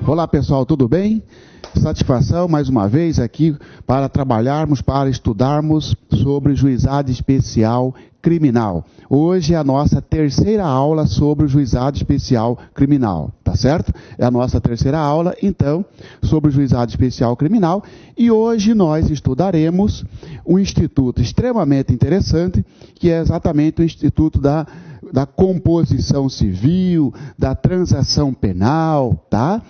Olá pessoal, tudo bem? Satisfação mais uma vez aqui para trabalharmos, para estudarmos sobre juizado especial criminal. Hoje é a nossa terceira aula sobre o juizado especial criminal, tá certo? É a nossa terceira aula, então, sobre o juizado especial criminal, e hoje nós estudaremos um instituto extremamente interessante, que é exatamente o Instituto da composição civil, da transação penal, tá?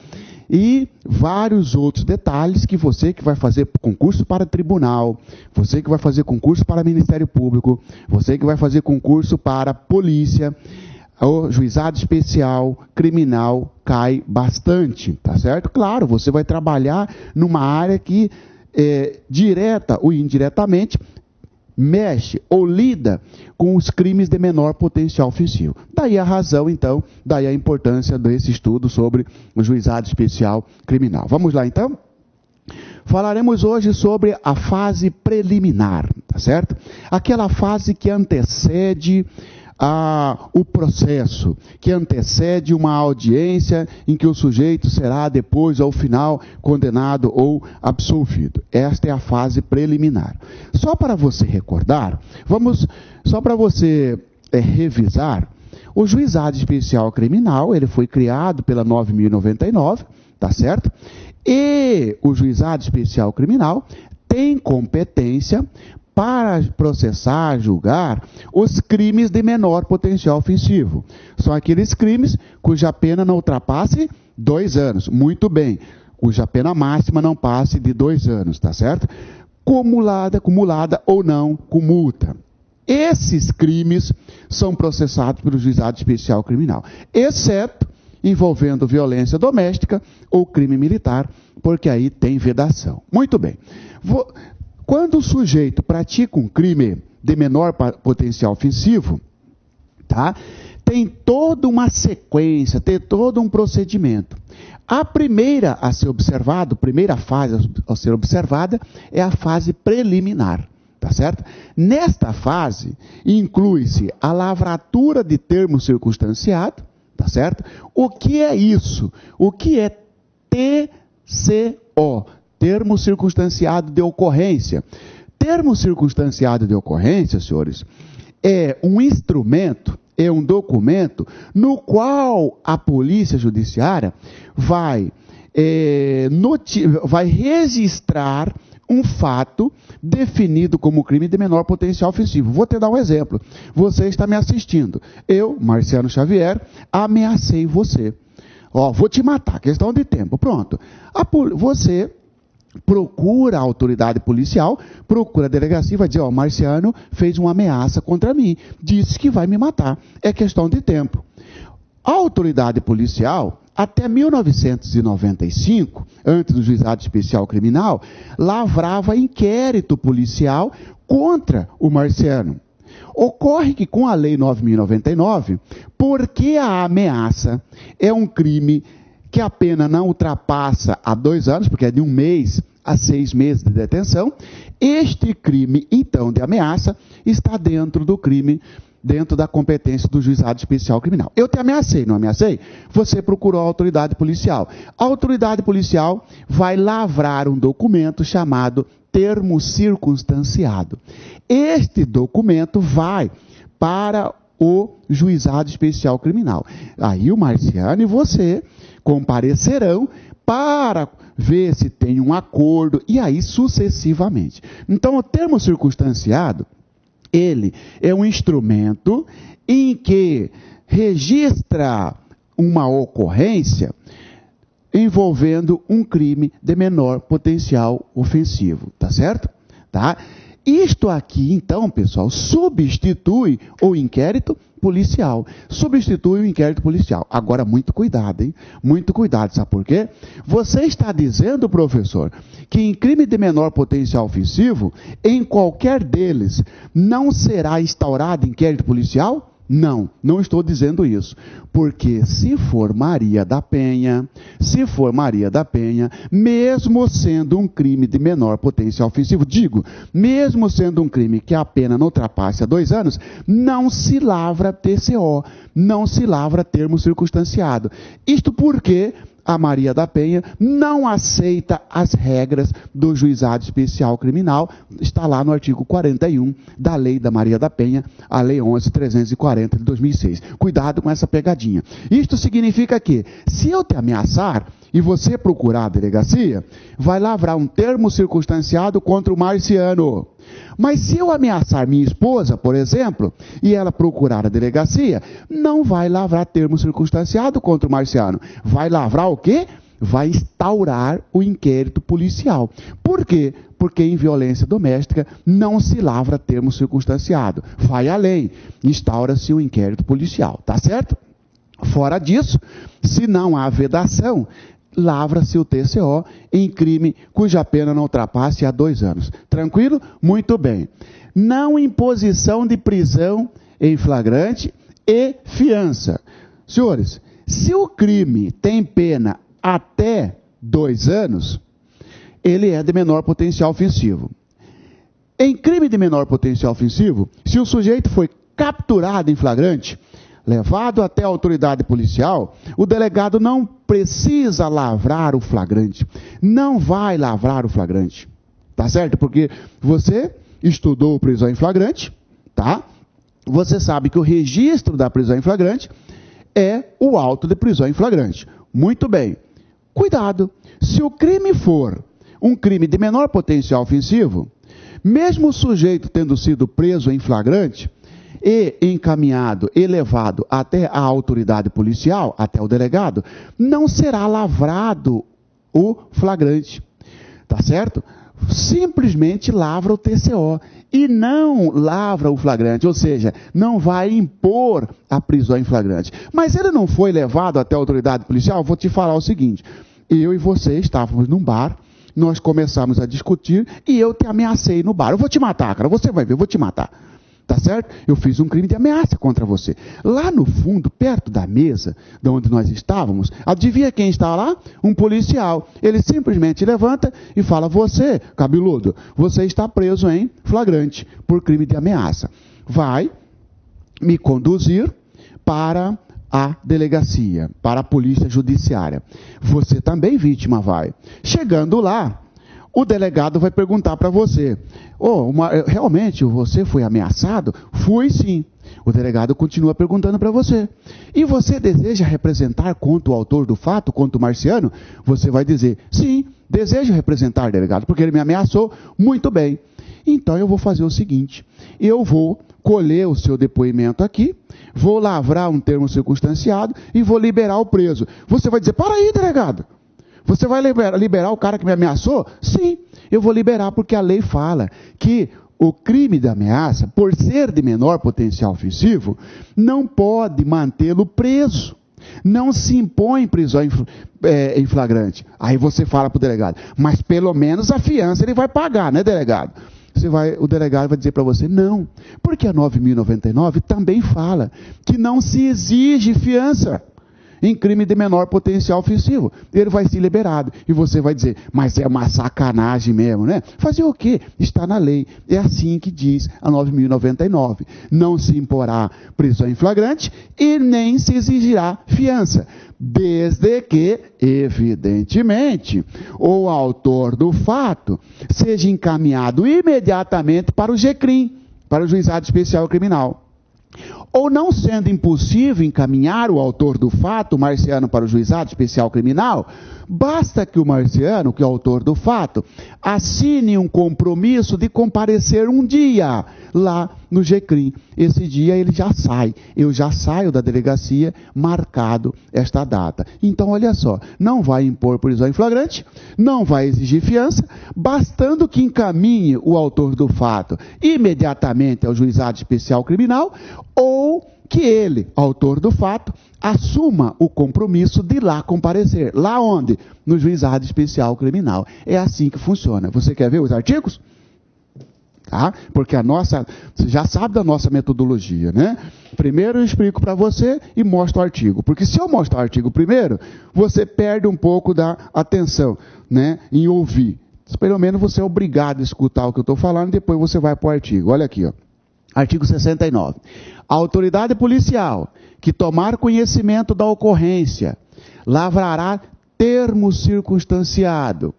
E vários outros detalhes que você que vai fazer concurso para tribunal, você que vai fazer concurso para Ministério Público, você que vai fazer concurso para polícia, o juizado especial criminal cai bastante, tá certo? Claro, você vai trabalhar numa área que, direta ou indiretamente, mexe ou lida com os crimes de menor potencial ofensivo. Daí a razão, então, daí a importância desse estudo sobre o juizado especial criminal. Vamos lá, então? Falaremos hoje sobre a fase preliminar, tá certo? Aquela fase que antecede o processo, que antecede uma audiência em que o sujeito será depois, ao final, condenado ou absolvido. Esta é a fase preliminar. Só para você recordar, só para você revisar, o juizado especial criminal, ele foi criado pela 9.099, tá certo? E o juizado especial criminal tem competência para processar, julgar os crimes de menor potencial ofensivo. São aqueles crimes cuja pena não ultrapasse 2 anos. Muito bem, cuja pena máxima não passe de 2 anos, tá certo? Cumulada ou não com multa. Esses crimes são processados pelo juizado especial criminal, exceto envolvendo violência doméstica ou crime militar, porque aí tem vedação. Muito bem. Quando o sujeito pratica um crime de menor potencial ofensivo, tá? Tem toda uma sequência, tem todo um procedimento. A primeira a ser observado, a primeira fase a ser observada é a fase preliminar, tá certo? Nesta fase, inclui-se a lavratura de termo circunstanciado, tá certo? O que é isso? O que é TCO? Termo circunstanciado de ocorrência. Termo circunstanciado de ocorrência, senhores, é um instrumento, é um documento no qual a polícia judiciária vai registrar um fato definido como crime de menor potencial ofensivo. Vou te dar um exemplo. Você está me assistindo. Eu, Marciano Xavier, ameacei você. Ó, vou te matar, questão de tempo. Pronto. Você procura a autoridade policial, procura a delegacia e vai dizer, ó, Marciano fez uma ameaça contra mim, disse que vai me matar. É questão de tempo. A autoridade policial, até 1995, antes do juizado especial criminal, lavrava inquérito policial contra o Marciano. Ocorre que com a lei 9.099, porque a ameaça é um crime que a pena não ultrapassa a 2 anos, porque é de 1 mês a 6 meses de detenção, este crime, então, de ameaça, está dentro do crime, dentro da competência do juizado especial criminal. Eu te ameacei, não ameacei? Você procurou a autoridade policial. A autoridade policial vai lavrar um documento chamado termo circunstanciado. Este documento vai para o juizado especial criminal. Aí o Marciano e você comparecerão para ver se tem um acordo, e aí sucessivamente. Então, o termo circunstanciado, ele é um instrumento em que registra uma ocorrência envolvendo um crime de menor potencial ofensivo, tá certo? Tá? Isto aqui, então, pessoal, substitui o inquérito policial. Substitui o inquérito policial. Agora, muito cuidado, hein? Muito cuidado, sabe por quê? Você está dizendo, professor, que em crime de menor potencial ofensivo, em qualquer deles, não será instaurado inquérito policial? Não, não estou dizendo isso. Porque se for Maria da Penha, mesmo sendo um crime de menor potencial ofensivo, mesmo sendo um crime que a pena não ultrapasse a 2 anos, não se lavra TCO, não se lavra termo circunstanciado. Isto porque a Maria da Penha não aceita as regras do Juizado Especial Criminal, está lá no artigo 41 da Lei da Maria da Penha, a Lei 11.340 de 2006. Cuidado com essa pegadinha. Isto significa que, se eu te ameaçar e você procurar a delegacia, vai lavrar um termo circunstanciado contra o Marciano. Mas se eu ameaçar minha esposa, por exemplo, e ela procurar a delegacia, não vai lavrar termo circunstanciado contra o Marciano. Vai lavrar o quê? Vai instaurar o inquérito policial. Por quê? Porque em violência doméstica não se lavra termo circunstanciado. Vai além, instaura-se o inquérito policial, tá certo? Fora disso, se não há vedação, lavra-se o TCO em crime cuja pena não ultrapasse a 2 anos. Tranquilo? Muito bem. Não imposição de prisão em flagrante e fiança. Senhores, se o crime tem pena até 2 anos, ele é de menor potencial ofensivo. Em crime de menor potencial ofensivo, se o sujeito foi capturado em flagrante, levado até a autoridade policial, o delegado não precisa lavrar o flagrante. Não vai lavrar o flagrante. Tá certo? Porque você estudou prisão em flagrante, tá? Você sabe que o registro da prisão em flagrante é o auto de prisão em flagrante. Muito bem. Cuidado. Se o crime for um crime de menor potencial ofensivo, mesmo o sujeito tendo sido preso em flagrante, e encaminhado e levado até a autoridade policial, até o delegado, não será lavrado o flagrante, tá certo? Simplesmente lavra o TCO e não lavra o flagrante, ou seja, não vai impor a prisão em flagrante. Mas ele não foi levado até a autoridade policial? Vou te falar o seguinte, eu e você estávamos num bar, nós começamos a discutir e eu te ameacei no bar. Eu vou te matar, cara, você vai ver, eu vou te matar. Tá certo? Eu fiz um crime de ameaça contra você. Lá no fundo, perto da mesa, de onde nós estávamos, adivinha quem está lá? Um policial. Ele simplesmente levanta e fala, você, cabeludo, você está preso em flagrante por crime de ameaça. Vai me conduzir para a delegacia, para a polícia judiciária. Você também, vítima, vai. Chegando lá, o delegado vai perguntar para você, realmente você foi ameaçado? Fui sim. O delegado continua perguntando para você. E você deseja representar contra o autor do fato, contra o Marciano? Você vai dizer, sim, desejo representar, delegado, porque ele me ameaçou. Muito bem. Então eu vou fazer o seguinte, eu vou colher o seu depoimento aqui, vou lavrar um termo circunstanciado e vou liberar o preso. Você vai dizer, para aí, delegado. Você vai liberar o cara que me ameaçou? Sim, eu vou liberar porque a lei fala que o crime de ameaça, por ser de menor potencial ofensivo, não pode mantê-lo preso. Não se impõe prisão em flagrante. Aí você fala para o delegado, mas pelo menos a fiança ele vai pagar, né, delegado? O delegado vai dizer para você, não, porque a 9.099 também fala que não se exige fiança em crime de menor potencial ofensivo. Ele vai ser liberado. E você vai dizer, mas é uma sacanagem mesmo, né? Fazer o quê? Está na lei. É assim que diz a 9.099. Não se imporá prisão em flagrante e nem se exigirá fiança. Desde que, evidentemente, o autor do fato seja encaminhado imediatamente para o GCRIM, para o Juizado Especial Criminal. Ou não sendo impossível encaminhar o autor do fato, o Marciano, para o Juizado Especial Criminal, basta que o Marciano, que é o autor do fato, assine um compromisso de comparecer um dia lá no GCRIM. Esse dia ele já sai, eu já saio da delegacia marcado esta data. Então, olha só, não vai impor prisão em flagrante, não vai exigir fiança, bastando que encaminhe o autor do fato imediatamente ao Juizado Especial Criminal, ou que ele, autor do fato, assuma o compromisso de lá comparecer. Lá onde? No Juizado Especial Criminal. É assim que funciona. Você quer ver os artigos? Tá? Porque você já sabe da nossa metodologia, né? Primeiro eu explico para você e mostro o artigo. Porque se eu mostrar o artigo primeiro, você perde um pouco da atenção, né, em ouvir. Pelo menos você é obrigado a escutar o que eu estou falando e depois você vai para o artigo. Olha aqui, ó. Artigo 69. A autoridade policial que tomar conhecimento da ocorrência lavrará termo circunstanciado,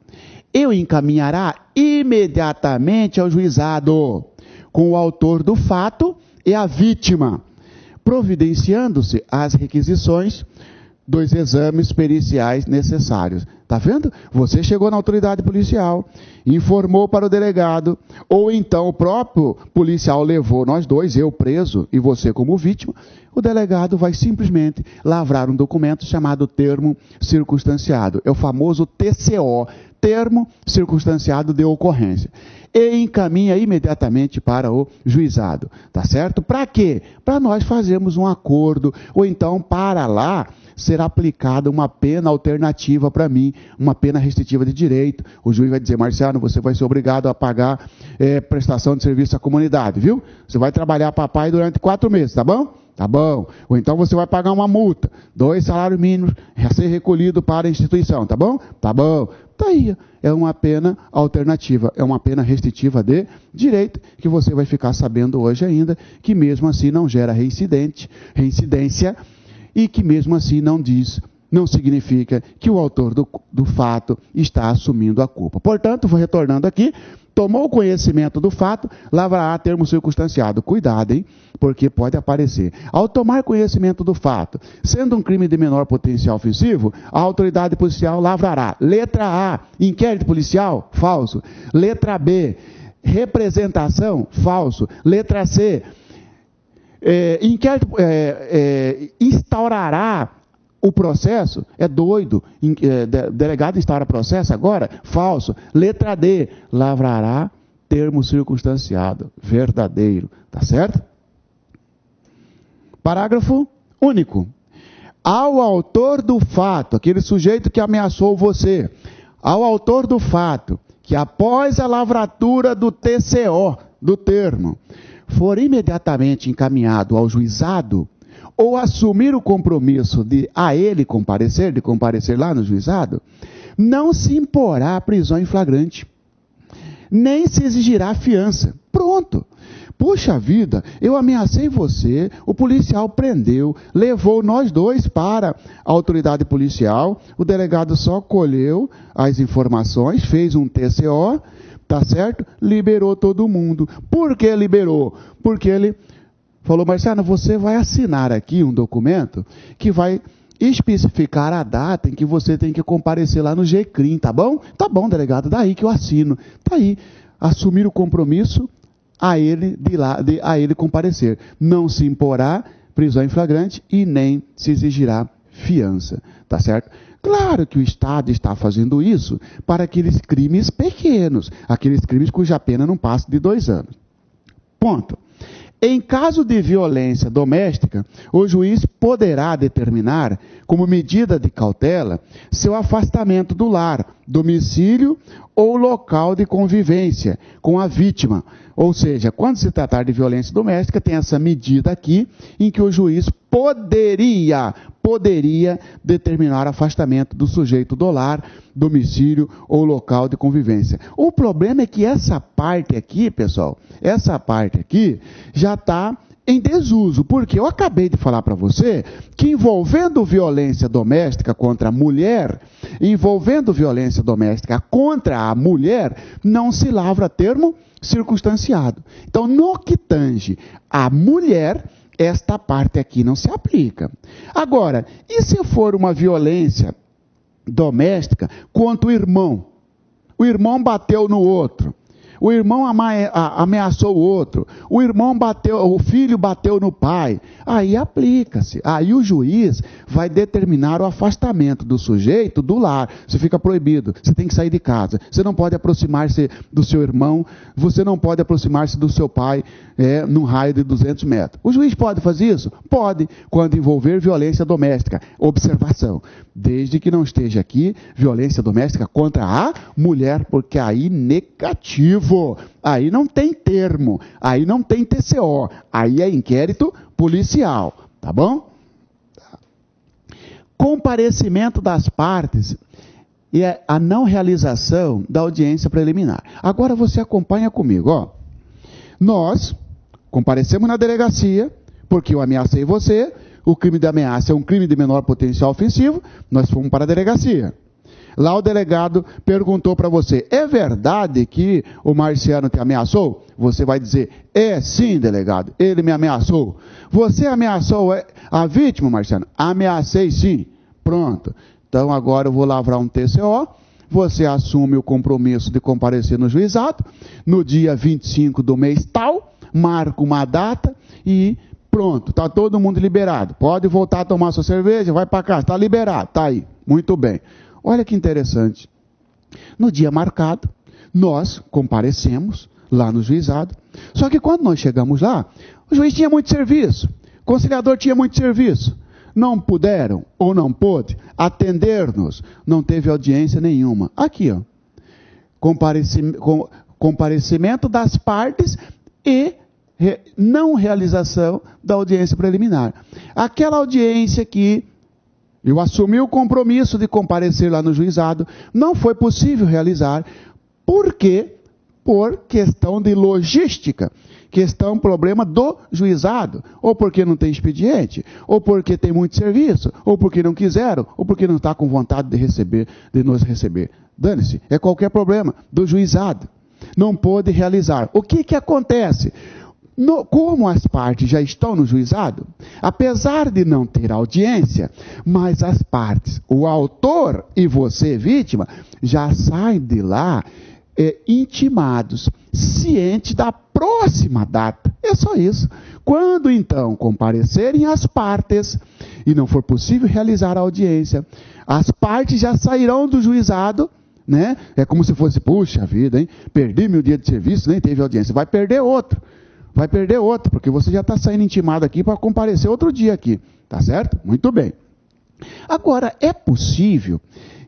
eu encaminhará imediatamente ao juizado, com o autor do fato e a vítima, providenciando-se as requisições dos exames periciais necessários. Está vendo? Você chegou na autoridade policial, informou para o delegado, ou então o próprio policial levou nós dois, eu preso e você como vítima, o delegado vai simplesmente lavrar um documento chamado termo circunstanciado. É o famoso TCO, termo circunstanciado de ocorrência. E encaminha imediatamente para o juizado. Tá certo? Para quê? Para nós fazermos um acordo, ou então para lá será aplicada uma pena alternativa para mim, uma pena restritiva de direito. O juiz vai dizer, Marciano, você vai ser obrigado a pagar prestação de serviço à comunidade, viu? Você vai trabalhar papai durante 4 meses, tá bom? Tá bom. Ou então você vai pagar uma multa, 2 salários mínimos a ser recolhido para a instituição, tá bom? Tá bom. Tá aí, é uma pena alternativa, é uma pena restritiva de direito, que você vai ficar sabendo hoje ainda, que mesmo assim não gera reincidência, e que mesmo assim não significa que o autor do fato está assumindo a culpa. Portanto, vou retornando aqui, tomou conhecimento do fato, lavrará termo circunstanciado. Cuidado, hein? Porque pode aparecer. Ao tomar conhecimento do fato, sendo um crime de menor potencial ofensivo, a autoridade policial lavrará. Letra A, inquérito policial, falso. Letra B, representação, falso. Letra C, instaurará o processo, é doido, delegado instaura processo agora, falso. Letra D, lavrará termo circunstanciado, verdadeiro, tá certo? Parágrafo único. Ao autor do fato, aquele sujeito que ameaçou você, ao autor do fato, que após a lavratura do TCO, do termo, for imediatamente encaminhado ao juizado, ou assumir o compromisso de comparecer lá no juizado, não se imporá prisão em flagrante, nem se exigirá fiança. Pronto. Puxa vida, eu ameacei você, o policial prendeu, levou nós dois para a autoridade policial, o delegado só colheu as informações, fez um TCO, tá certo? Liberou todo mundo. Por que liberou? Porque ele falou, Marciano, você vai assinar aqui um documento que vai especificar a data em que você tem que comparecer lá no GCRIM, tá bom? Tá bom, delegado, daí que eu assino. Tá aí, assumir o compromisso a ele comparecer. Não se imporá prisão em flagrante e nem se exigirá fiança, tá certo? Claro que o Estado está fazendo isso para aqueles crimes pequenos, aqueles crimes cuja pena não passa de 2 anos. Ponto. Em caso de violência doméstica, o juiz poderá determinar, como medida de cautela, seu afastamento do lar, domicílio ou local de convivência com a vítima. Ou seja, quando se tratar de violência doméstica, tem essa medida aqui em que o juiz poderia determinar afastamento do sujeito do lar, domicílio ou local de convivência. O problema é que essa parte aqui, pessoal, essa parte aqui já está em desuso, porque eu acabei de falar para você que envolvendo violência doméstica contra a mulher, não se lavra termo circunstanciado. Então, no que tange a mulher, esta parte aqui não se aplica. Agora, e se for uma violência doméstica contra o irmão? O irmão bateu no outro. O irmão ameaçou o outro. O filho bateu no pai. Aí aplica-se. Aí o juiz vai determinar o afastamento do sujeito do lar. Você fica proibido. Você tem que sair de casa. Você não pode aproximar-se do seu irmão. Você não pode aproximar-se do seu pai num raio de 200 metros. O juiz pode fazer isso? Pode, quando envolver violência doméstica. Observação. Desde que não esteja aqui violência doméstica contra a mulher, porque aí negativo. Aí não tem termo, aí não tem TCO, aí é inquérito policial, tá bom? Comparecimento das partes e a não realização da audiência preliminar. Agora você acompanha comigo, ó. Nós comparecemos na delegacia, porque eu ameacei você, o crime de ameaça é um crime de menor potencial ofensivo, nós fomos para a delegacia. Lá o delegado perguntou para você: é verdade que o Marciano te ameaçou? Você vai dizer: é sim, delegado, ele me ameaçou. Você ameaçou a vítima, Marciano? Ameacei sim. Pronto. Então agora eu vou lavrar um TCO, você assume o compromisso de comparecer no juizado, no dia 25 do mês tal, marca uma data e pronto, está todo mundo liberado. Pode voltar a tomar sua cerveja, vai para casa, está liberado, está aí. Muito bem. Olha que interessante. No dia marcado, nós comparecemos lá no juizado, só que quando nós chegamos lá, o juiz tinha muito serviço, o conciliador tinha muito serviço. Não puderam ou não pôde atender-nos, não teve audiência nenhuma. Aqui, ó, comparecimento das partes e não realização da audiência preliminar. Aquela audiência que eu assumi o compromisso de comparecer lá no juizado, não foi possível realizar, porque por questão de logística, problema do juizado, ou porque não tem expediente, ou porque tem muito serviço, ou porque não quiseram, ou porque não está com vontade de nos receber. Dane-se, é qualquer problema do juizado. Não pôde realizar. O que acontece? Como as partes já estão no juizado, apesar de não ter audiência, mas as partes, o autor e você, vítima, já saem de lá intimados, cientes da próxima data. É só isso. Quando então comparecerem as partes e não for possível realizar a audiência, as partes já sairão do juizado, né? É como se fosse, puxa vida, hein? Perdi meu dia de serviço, nem teve audiência. Vai perder outro, porque você já está saindo intimado aqui para comparecer outro dia aqui, tá certo? Muito bem. Agora, é possível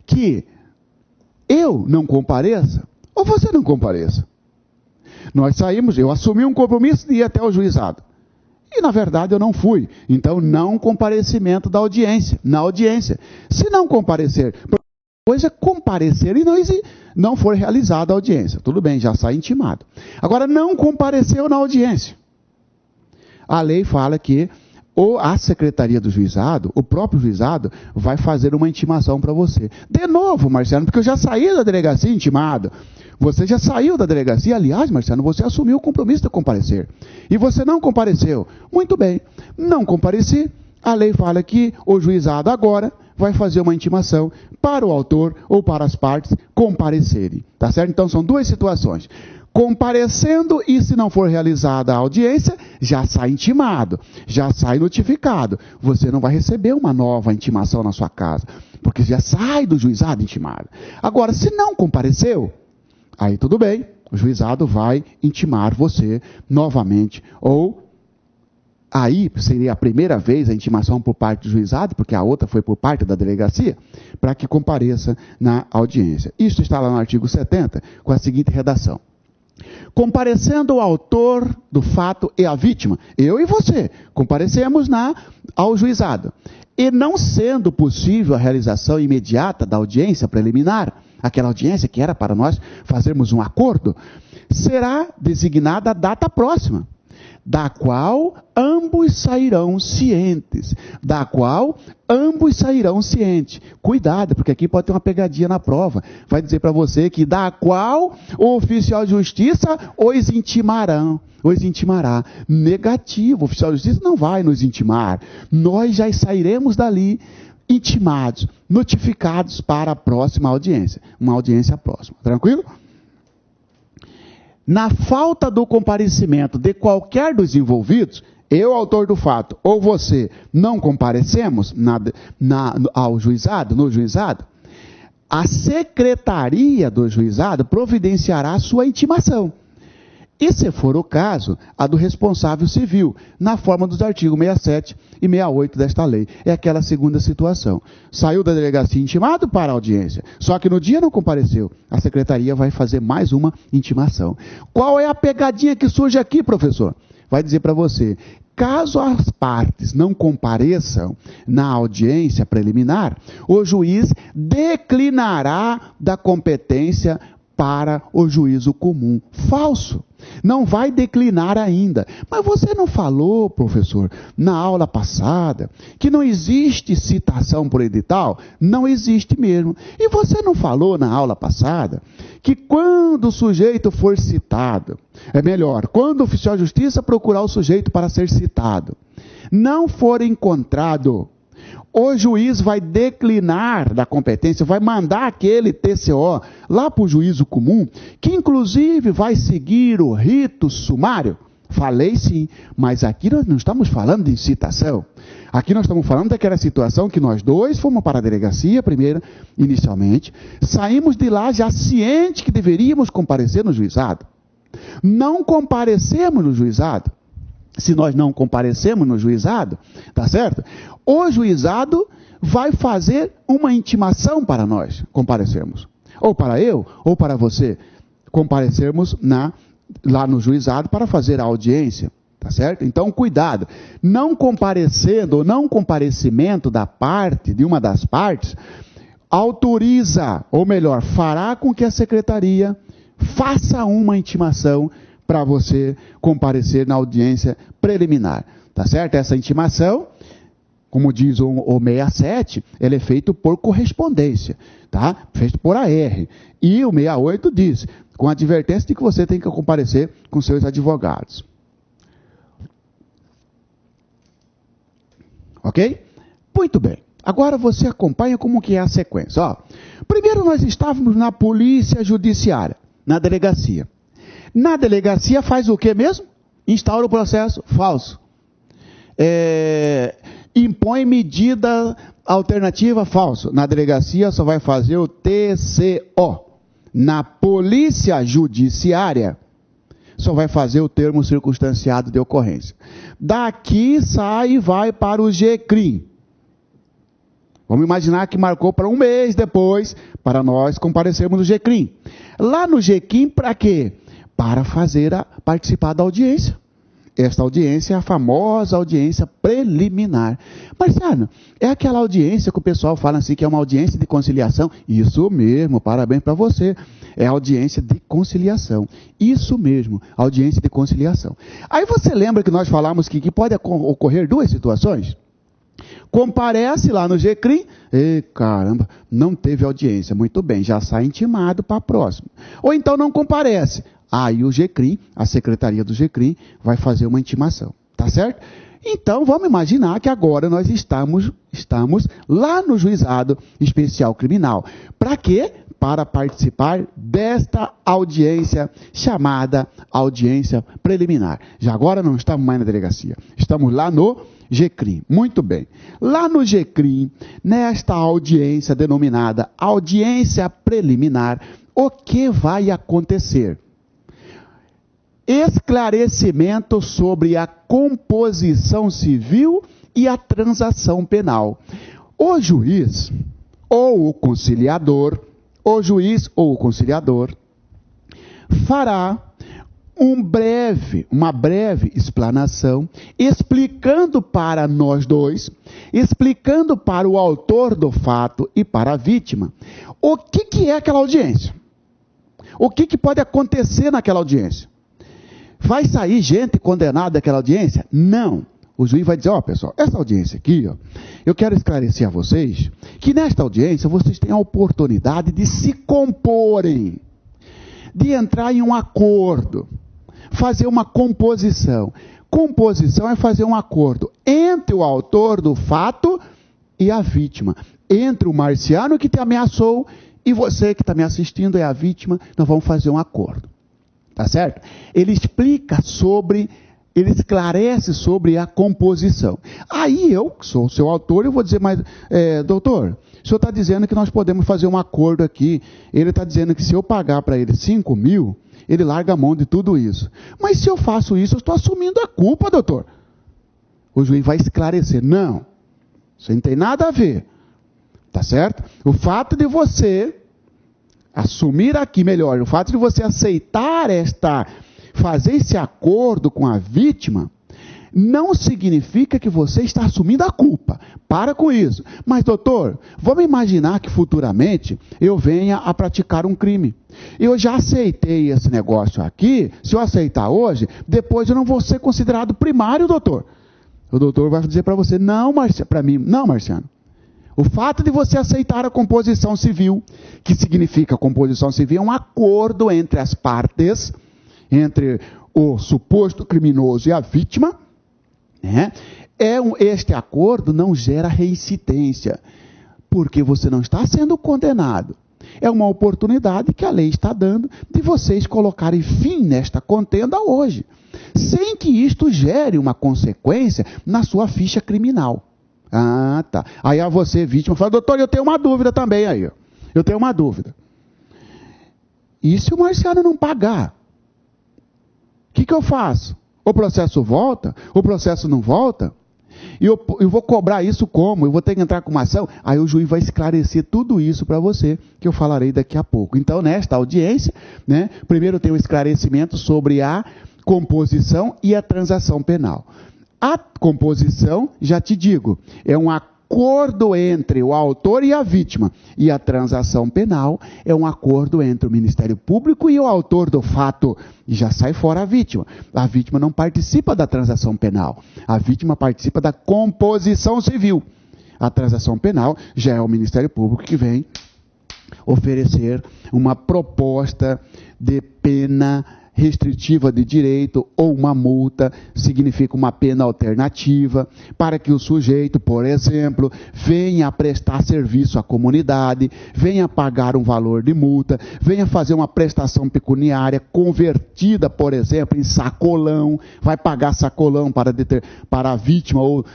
que eu não compareça ou você não compareça. Nós saímos, eu assumi um compromisso de ir até o juizado. E, na verdade, eu não fui. Então, não comparecimento da audiência, na audiência. Se não comparecer, coisa é comparecer e não for realizada a audiência. Tudo bem, já sai intimado. Agora, não compareceu na audiência. A lei fala que a secretaria do juizado, o próprio juizado, vai fazer uma intimação para você. De novo, Marciano, porque eu já saí da delegacia intimado. Você já saiu da delegacia. Aliás, Marciano, você assumiu o compromisso de comparecer. E você não compareceu. Muito bem, não compareci. A lei fala que o juizado agora vai fazer uma intimação para o autor ou para as partes comparecerem. Tá certo? Então, são duas situações. Comparecendo e, se não for realizada a audiência, já sai intimado, já sai notificado. Você não vai receber uma nova intimação na sua casa, porque já sai do juizado intimado. Agora, se não compareceu, aí tudo bem, o juizado vai intimar você novamente, ou aí seria a primeira vez a intimação por parte do juizado, porque a outra foi por parte da delegacia, para que compareça na audiência. Isso está lá no artigo 70, com a seguinte redação. Comparecendo o autor do fato e a vítima, eu e você, comparecemos ao juizado. E não sendo possível a realização imediata da audiência preliminar, aquela audiência que era para nós fazermos um acordo, será designada a data próxima, da qual ambos sairão cientes. Cuidado, porque aqui pode ter uma pegadinha na prova. Vai dizer para você que da qual o oficial de justiça os intimará. Negativo, o oficial de justiça não vai nos intimar. Nós já sairemos dali intimados, notificados para a próxima audiência. Uma audiência próxima. Tranquilo? Na falta do comparecimento de qualquer dos envolvidos, eu, autor do fato, ou você, não comparecemos ao juizado, no juizado, a secretaria do juizado providenciará a sua intimação. E, se for o caso, a do responsável civil, na forma dos artigos 67 e 68 desta lei. É aquela segunda situação. Saiu da delegacia intimado para a audiência, só que no dia não compareceu. A secretaria vai fazer mais uma intimação. Qual é a pegadinha que surge aqui, professor? Vai dizer para você, caso as partes não compareçam na audiência preliminar, o juiz declinará da competência para o juízo comum. Falso. Não vai declinar ainda. Mas você não falou, professor, na aula passada, que não existe citação por edital? Não existe mesmo. E você não falou na aula passada que quando o sujeito for citado, quando o oficial de justiça procurar o sujeito para ser citado, não for encontrado, o juiz vai declinar da competência, vai mandar aquele TCO lá para o juízo comum, que inclusive vai seguir o rito sumário. Falei sim, mas aqui nós não estamos falando de citação. Aqui nós estamos falando daquela situação que nós dois fomos para a delegacia primeiro, inicialmente, saímos de lá já cientes que deveríamos comparecer no juizado. Não comparecemos no juizado. Se nós não comparecemos no juizado, tá certo? O juizado vai fazer uma intimação para nós comparecermos. Ou para eu, ou para você, comparecermos lá no juizado para fazer a audiência, tá certo? Então, cuidado. Não comparecendo ou não comparecimento de uma das partes, autoriza, ou melhor, fará com que a secretaria faça uma intimação para você comparecer na audiência preliminar, tá certo? Essa intimação, como diz o 67, ele é feito por correspondência, tá? Feito por AR. E o 68 diz, com a advertência de que você tem que comparecer com seus advogados. Ok? Muito bem. Agora você acompanha como que é a sequência. Ó, primeiro nós estávamos na polícia judiciária, na delegacia. Na delegacia faz o que mesmo? Instaura o processo falso. Impõe medida alternativa falso. Na delegacia só vai fazer o TCO. Na polícia judiciária só vai fazer o termo circunstanciado de ocorrência. Daqui sai e vai para o GCRIM. Vamos imaginar que marcou para um mês depois, para nós comparecermos no GCRIM. Lá no GCRIM, para quê? Para participar da audiência. Esta audiência é a famosa audiência preliminar. Marciano, é aquela audiência que o pessoal fala assim, que é uma audiência de conciliação? Isso mesmo, parabéns para você. É a audiência de conciliação. Isso mesmo, audiência de conciliação. Aí você lembra que nós falamos que pode ocorrer duas situações? Comparece lá no GCRIM, caramba, não teve audiência, muito bem, já sai intimado para a próxima. Ou então não comparece, aí o GCRIM, a secretaria do GCRIM, vai fazer uma intimação, tá certo? Então vamos imaginar que agora nós estamos lá no juizado especial criminal. Para quê? Para participar desta audiência chamada audiência preliminar. Já agora não estamos mais na delegacia, estamos lá no GCRIM. Muito bem. Lá no GCRIM, nesta audiência denominada audiência preliminar, o que vai acontecer? Esclarecimento sobre a composição civil e a transação penal. O juiz ou o conciliador, fará uma breve explanação, explicando para nós dois, explicando para o autor do fato e para a vítima, o que é aquela audiência. O que pode acontecer naquela audiência. Vai sair gente condenada daquela audiência? Não. O juiz vai dizer, pessoal, essa audiência aqui, eu quero esclarecer a vocês que nesta audiência vocês têm a oportunidade de se comporem, de entrar em um acordo, fazer uma composição. Composição é fazer um acordo entre o autor do fato e a vítima. Entre o Marciano que te ameaçou e você que está me assistindo é a vítima, nós vamos fazer um acordo. Tá certo? Ele esclarece sobre a composição. Aí eu, que sou o seu autor, eu vou dizer, mas, doutor, o senhor está dizendo que nós podemos fazer um acordo aqui. Ele está dizendo que se eu pagar para ele 5 mil, ele larga a mão de tudo isso. Mas se eu faço isso, eu estou assumindo a culpa, doutor. O juiz vai esclarecer. Não, isso não tem nada a ver. Tá certo? O fato de você assumir aqui, o fato de você aceitar fazer esse acordo com a vítima, não significa que você está assumindo a culpa. Para com isso. Mas, doutor, vamos imaginar que futuramente eu venha a praticar um crime. Eu já aceitei esse negócio aqui. Se eu aceitar hoje, depois eu não vou ser considerado primário, doutor. O doutor vai dizer para você, não, para mim, não, Marciano. O fato de você aceitar a composição civil, que significa composição civil, é um acordo entre as partes, entre o suposto criminoso e a vítima, né? Este acordo não gera reincidência, porque você não está sendo condenado. É uma oportunidade que a lei está dando de vocês colocarem fim nesta contenda hoje, sem que isto gere uma consequência na sua ficha criminal. Ah, tá. Aí a você, vítima, fala, doutor, eu tenho uma dúvida também aí. Eu tenho uma dúvida. E se o Marciano não pagar? O que eu faço? O processo volta? O processo não volta? E eu vou cobrar isso como? Eu vou ter que entrar com uma ação? Aí o juiz vai esclarecer tudo isso para você, que eu falarei daqui a pouco. Então, nesta audiência, né, primeiro tem o esclarecimento sobre a composição e a transação penal. A composição, já te digo, é um acordo entre o autor e a vítima. E a transação penal é um acordo entre o Ministério Público e o autor do fato. E já sai fora a vítima. A vítima não participa da transação penal. A vítima participa da composição civil. A transação penal já é o Ministério Público que vem oferecer uma proposta de pena restritiva de direito ou uma multa, significa uma pena alternativa, para que o sujeito, por exemplo, venha prestar serviço à comunidade, venha pagar um valor de multa, venha fazer uma prestação pecuniária convertida, por exemplo, em sacolão, vai pagar sacolão para a vítima ou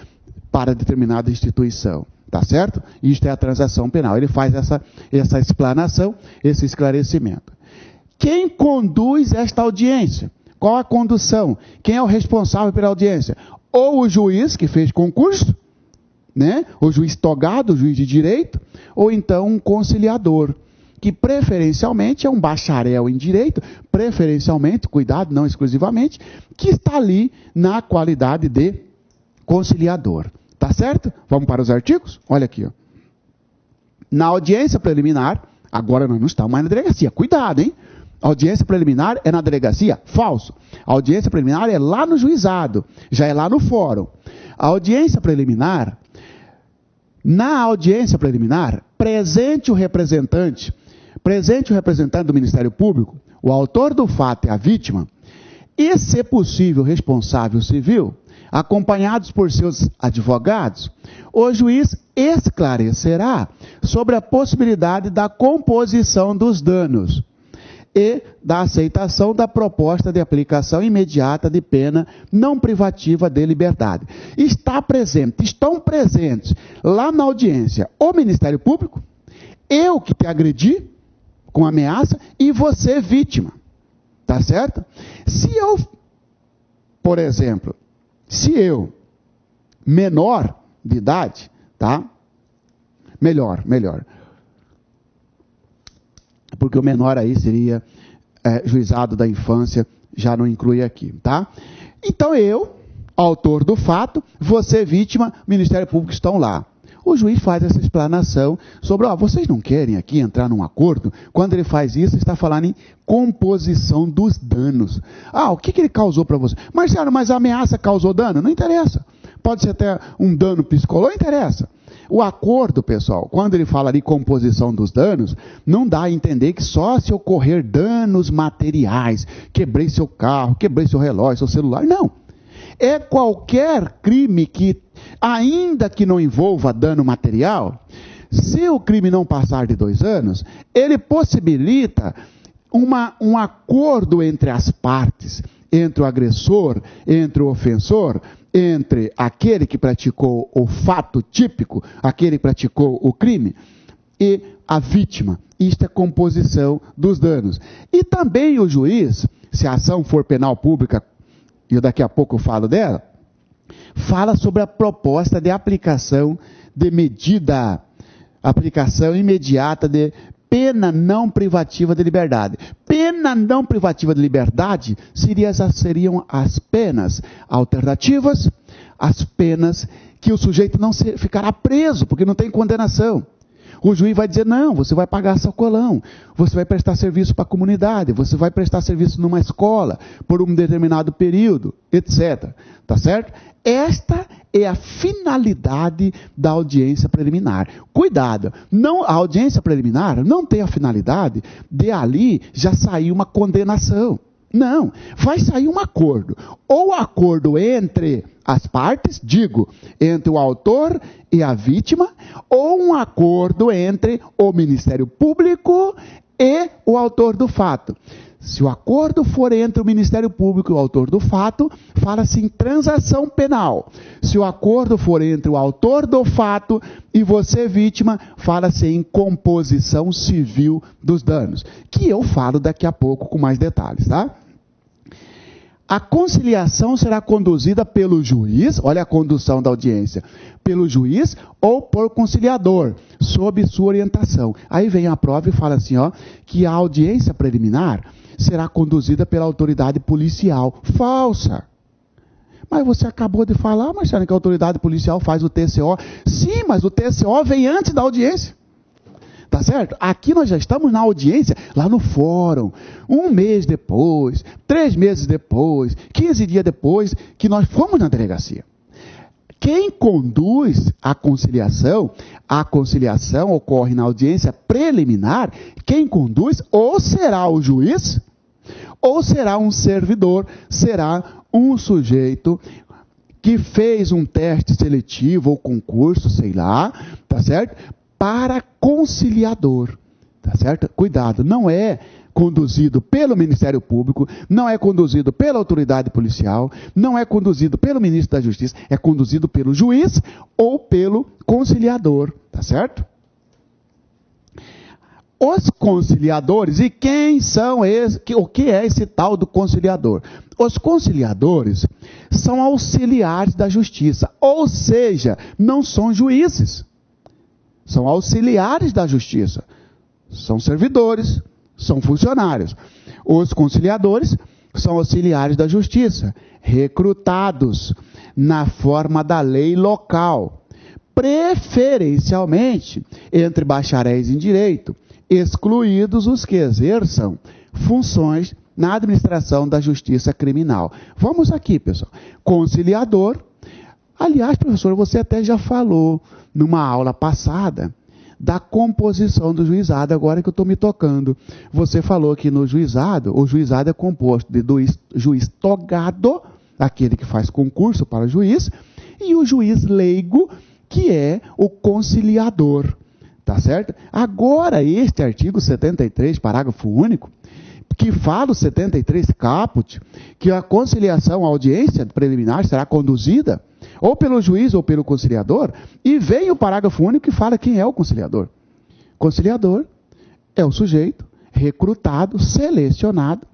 para determinada instituição. Tá certo? Isto é a transação penal. Ele faz essa explanação, esse esclarecimento. Quem conduz esta audiência? Qual a condução? Quem é o responsável pela audiência? Ou o juiz que fez concurso, né? O juiz togado, o juiz de direito, ou então um conciliador, que preferencialmente é um bacharel em direito, preferencialmente, cuidado, não exclusivamente, que está ali na qualidade de conciliador. Tá certo? Vamos para os artigos? Olha aqui, ó. Na audiência preliminar, agora nós não estamos mais na delegacia, cuidado, hein? A audiência preliminar é na delegacia? Falso. A audiência preliminar é lá no juizado, já é lá no fórum. A audiência preliminar, na audiência preliminar, presente o representante do Ministério Público, o autor do fato é a vítima, e, se possível, o responsável civil, acompanhados por seus advogados, o juiz esclarecerá sobre a possibilidade da composição dos danos e da aceitação da proposta de aplicação imediata de pena não privativa de liberdade. Estão presentes lá na audiência o Ministério Público, eu que te agredi com ameaça e você vítima. Tá certo? Se eu, por exemplo, menor de idade, tá? Melhor. Porque o menor aí seria juizado da infância, já não inclui aqui, tá? Então eu, autor do fato, você vítima, Ministério Público estão lá. O juiz faz essa explanação sobre, vocês não querem aqui entrar num acordo? Quando ele faz isso, está falando em composição dos danos. O que ele causou para você? Marciano, mas a ameaça causou dano? Não interessa. Pode ser até um dano psicológico, não interessa. O acordo, pessoal, quando ele fala de composição dos danos, não dá a entender que só se ocorrer danos materiais, quebrei seu carro, quebrei seu relógio, seu celular, não. É qualquer crime que, ainda que não envolva dano material, se o crime não passar de 2 anos, ele possibilita um acordo entre as partes, entre o agressor, entre o ofensor, entre aquele que praticou o fato típico, aquele que praticou o crime, e a vítima. Isto é composição dos danos. E também o juiz, se a ação for penal pública, e daqui a pouco eu falo dela, fala sobre a proposta de aplicação de medida, aplicação imediata de pena não privativa de liberdade. Pena pena não privativa de liberdade seriam as penas alternativas, as penas que o sujeito não ficará preso, porque não tem condenação. O juiz vai dizer, não, você vai pagar sacolão, você vai prestar serviço para a comunidade, você vai prestar serviço numa escola por um determinado período, etc. Tá certo? Esta é a finalidade da audiência preliminar. Cuidado, a audiência preliminar não tem a finalidade de ali já sair uma condenação. Não, vai sair um acordo. Ou acordo entre as partes, entre o autor e a vítima, ou um acordo entre o Ministério Público e o autor do fato. Se o acordo for entre o Ministério Público e o autor do fato, fala-se em transação penal. Se o acordo for entre o autor do fato e você, vítima, fala-se em composição civil dos danos, que eu falo daqui a pouco com mais detalhes, tá? A conciliação será conduzida pelo juiz, olha a condução da audiência, pelo juiz ou por conciliador, sob sua orientação. Aí vem a prova e fala assim, que a audiência preliminar será conduzida pela autoridade policial. Falsa. Mas você acabou de falar, Marcelo, que a autoridade policial faz o TCO. Sim, mas o TCO vem antes da audiência. Tá certo? Aqui nós já estamos na audiência, lá no fórum, 1 mês depois, 3 meses depois, 15 dias depois que nós fomos na delegacia. Quem conduz a conciliação ocorre na audiência preliminar, quem conduz ou será o juiz, ou será um servidor, será um sujeito que fez um teste seletivo ou concurso, sei lá, tá certo? Para conciliador, tá certo? Cuidado, não é conduzido pelo Ministério Público, não é conduzido pela autoridade policial, não é conduzido pelo ministro da Justiça, é conduzido pelo juiz ou pelo conciliador, tá certo? Os conciliadores, e quem são esses? O que é esse tal do conciliador? Os conciliadores são auxiliares da justiça, ou seja, não são juízes. São auxiliares da justiça, são servidores, são funcionários. Os conciliadores são auxiliares da justiça, recrutados na forma da lei local, preferencialmente entre bacharéis em direito, excluídos os que exerçam funções na administração da justiça criminal. Vamos aqui, pessoal. Conciliador. Aliás, professor, você até já falou numa aula passada da composição do juizado, agora que eu estou me tocando. Você falou que no juizado, o juizado é composto de juiz togado, aquele que faz concurso para juiz, e o juiz leigo, que é o conciliador. Tá certo? Agora, este artigo 73, parágrafo único, que fala o 73 caput, que a conciliação, a audiência preliminar será conduzida ou pelo juiz ou pelo conciliador, e vem o parágrafo único que fala quem é o conciliador. Conciliador é o sujeito recrutado, selecionado,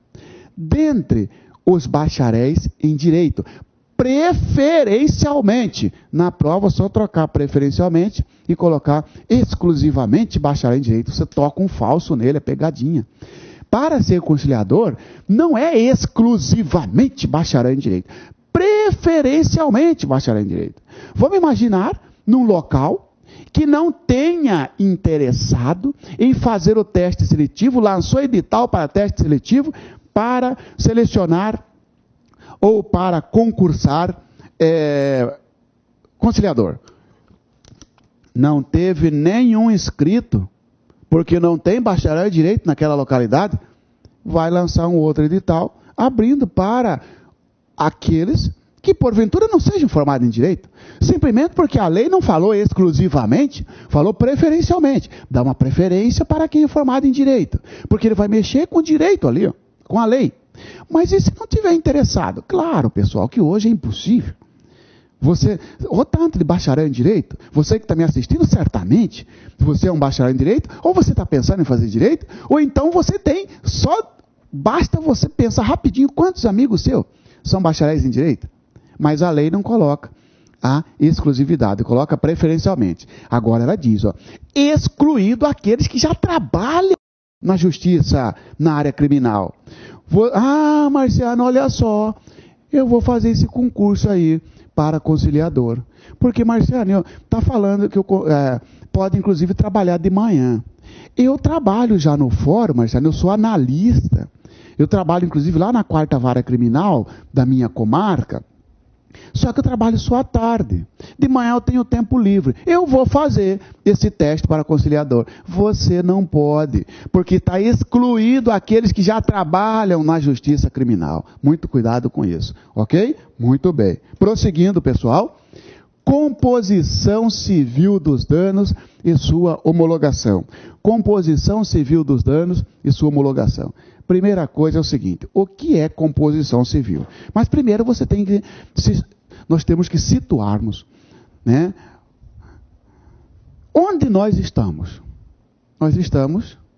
dentre os bacharéis em direito, preferencialmente. Na prova, só trocar preferencialmente e colocar exclusivamente bacharel em direito. Você toca um falso nele, é pegadinha. Para ser conciliador, não é exclusivamente bacharel em direito. Preferencialmente bacharel em direito. Vamos imaginar num local que não tenha interessado em fazer o teste seletivo, lançou edital para teste seletivo para selecionar ou para concursar conciliador. Não teve nenhum inscrito, porque não tem bacharel em direito naquela localidade, vai lançar um outro edital, abrindo para aqueles que porventura não sejam formados em direito, simplesmente porque a lei não falou exclusivamente, falou preferencialmente. Dá uma preferência para quem é formado em direito, porque ele vai mexer com o direito ali, com a lei. Mas e se não tiver interessado? Claro, pessoal, que hoje é impossível. Você, ou tanto de bacharel em direito, você que está me assistindo, certamente, você é um bacharel em direito, ou você está pensando em fazer direito, ou então você tem, basta você pensar rapidinho quantos amigos seus são bacharéis em direito. Mas a lei não coloca a exclusividade, coloca preferencialmente. Agora ela diz, excluído aqueles que já trabalham na justiça, na área criminal. Marciano, olha só, eu vou fazer esse concurso aí para conciliador. Porque, Marciano, está falando que pode, inclusive, trabalhar de manhã. Eu trabalho já no fórum, Marciano, eu sou analista. Eu trabalho, inclusive, lá na 4ª Vara Criminal da minha comarca. Só que eu trabalho só à tarde. De manhã eu tenho tempo livre. Eu vou fazer esse teste para conciliador. Você não pode, porque está excluído aqueles que já trabalham na justiça criminal. Muito cuidado com isso, ok? Muito bem. Prosseguindo, pessoal. Composição civil dos danos e sua homologação. Composição civil dos danos e sua homologação. Primeira coisa é o seguinte, o que é composição civil? Mas primeiro nós temos que situarmos, né? Onde nós estamos?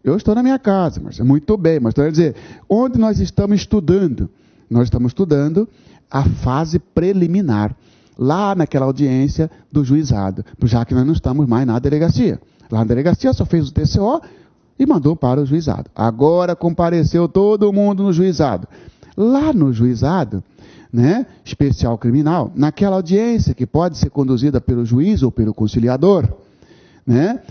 Eu estou na minha casa, mas é muito bem, mas quer dizer, onde nós estamos estudando? Nós estamos estudando a fase preliminar, lá naquela audiência do juizado, já que nós não estamos mais na delegacia. Lá na delegacia só fez o TCO e mandou para o juizado. Agora compareceu todo mundo no juizado. Lá no juizado, né, especial criminal, naquela audiência que pode ser conduzida pelo juiz ou pelo conciliador, né,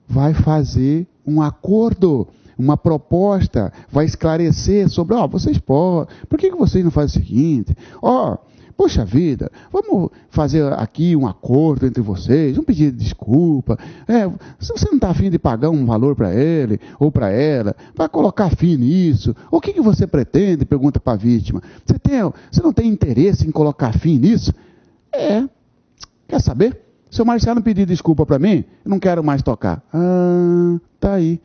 vai fazer um acordo, uma proposta, vai esclarecer sobre, vocês podem, por que vocês não fazem o seguinte? Poxa vida, vamos fazer aqui um acordo entre vocês, um pedido de desculpa. Se você não está afim de pagar um valor para ele ou para ela, vai colocar fim nisso. O que você pretende? Pergunta para a vítima. Você não tem interesse em colocar fim nisso? Quer saber? Se o Marciano pedir desculpa para mim, eu não quero mais tocar. Tá aí.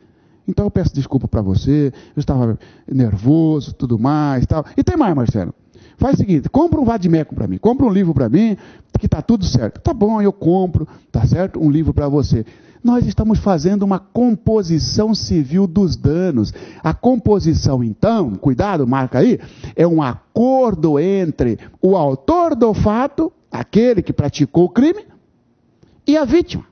Então eu peço desculpa para você, eu estava nervoso, tudo mais, tal. E tem mais, Marciano. Faz o seguinte, compra um vadimeco para mim, compra um livro para mim, que está tudo certo. Tá bom, eu compro, tá certo? Um livro para você. Nós estamos fazendo uma composição civil dos danos. A composição, então, cuidado, marca aí, é um acordo entre o autor do fato, aquele que praticou o crime, e a vítima.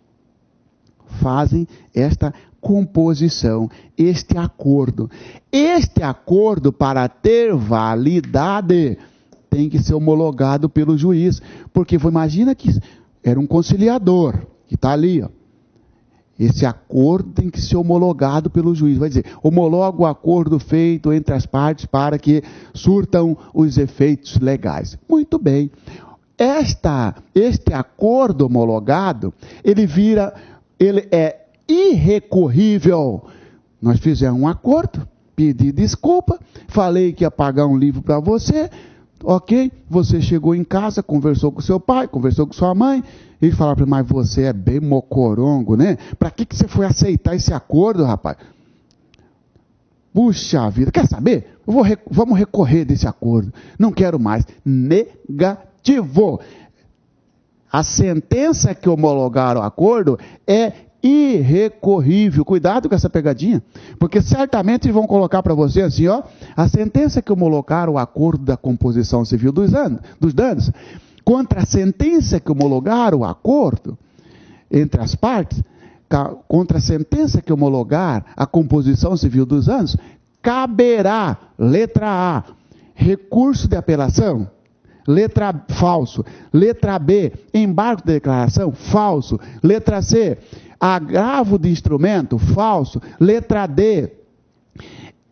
Fazem esta composição, este acordo. Este acordo, para ter validade, tem que ser homologado pelo juiz. Porque imagina que era um conciliador, que está ali, ó. Esse acordo tem que ser homologado pelo juiz. Vai dizer, homologa o acordo feito entre as partes para que surtam os efeitos legais. Muito bem. Este acordo homologado, ele é irrecorrível. Nós fizemos um acordo, pedi desculpa, falei que ia pagar um livro para você, ok? Você chegou em casa, conversou com seu pai, conversou com sua mãe, e falaram, mas você é bem mocorongo, né? Para que você foi aceitar esse acordo, rapaz? Puxa vida, quer saber? Vamos recorrer desse acordo. Não quero mais. Negativo. A sentença que homologaram o acordo é irrecorrível. Cuidado com essa pegadinha, porque certamente eles vão colocar para você assim, a sentença que homologaram o acordo da composição civil dos danos, contra a sentença que homologaram o acordo entre as partes, contra a sentença que homologar a composição civil dos danos, caberá, letra A, recurso de apelação, letra A, falso, letra B, embargo de declaração, falso, letra C, agravo de instrumento, falso, letra D,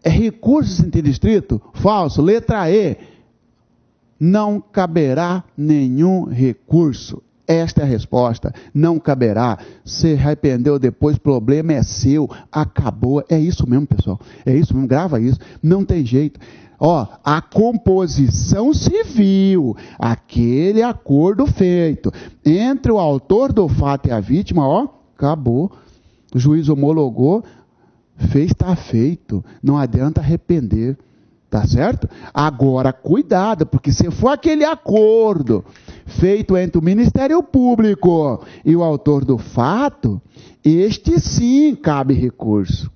recurso em sentido estrito, falso, letra E, não caberá nenhum recurso. Esta é a resposta, não caberá. Se arrependeu depois, problema é seu, acabou. É isso mesmo, pessoal, é isso mesmo, grava isso, não tem jeito. A composição civil, aquele acordo feito entre o autor do fato e a vítima, acabou. O juiz homologou, fez, está feito, não adianta arrepender. Tá certo? Agora, cuidado, porque se for aquele acordo feito entre o Ministério Público e o autor do fato, este sim cabe recurso.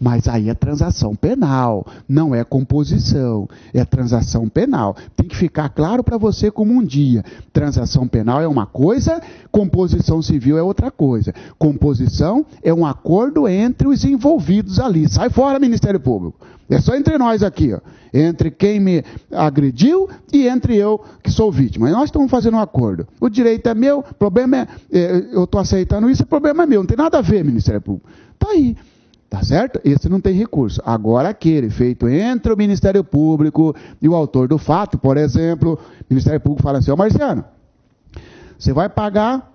Mas aí é transação penal, não é composição, é transação penal. Tem que ficar claro para você como um dia. Transação penal é uma coisa, composição civil é outra coisa. Composição é um acordo entre os envolvidos ali. Sai fora, Ministério Público. É só entre nós aqui, ó. Entre quem me agrediu e entre eu que sou vítima. E nós estamos fazendo um acordo. O direito é meu, o problema eu estou aceitando isso, o problema é meu. Não tem nada a ver, Ministério Público. Está aí. Tá certo? Esse não tem recurso. Agora aquele feito entre o Ministério Público e o autor do fato, por exemplo, o Ministério Público fala assim, Marciano, você vai pagar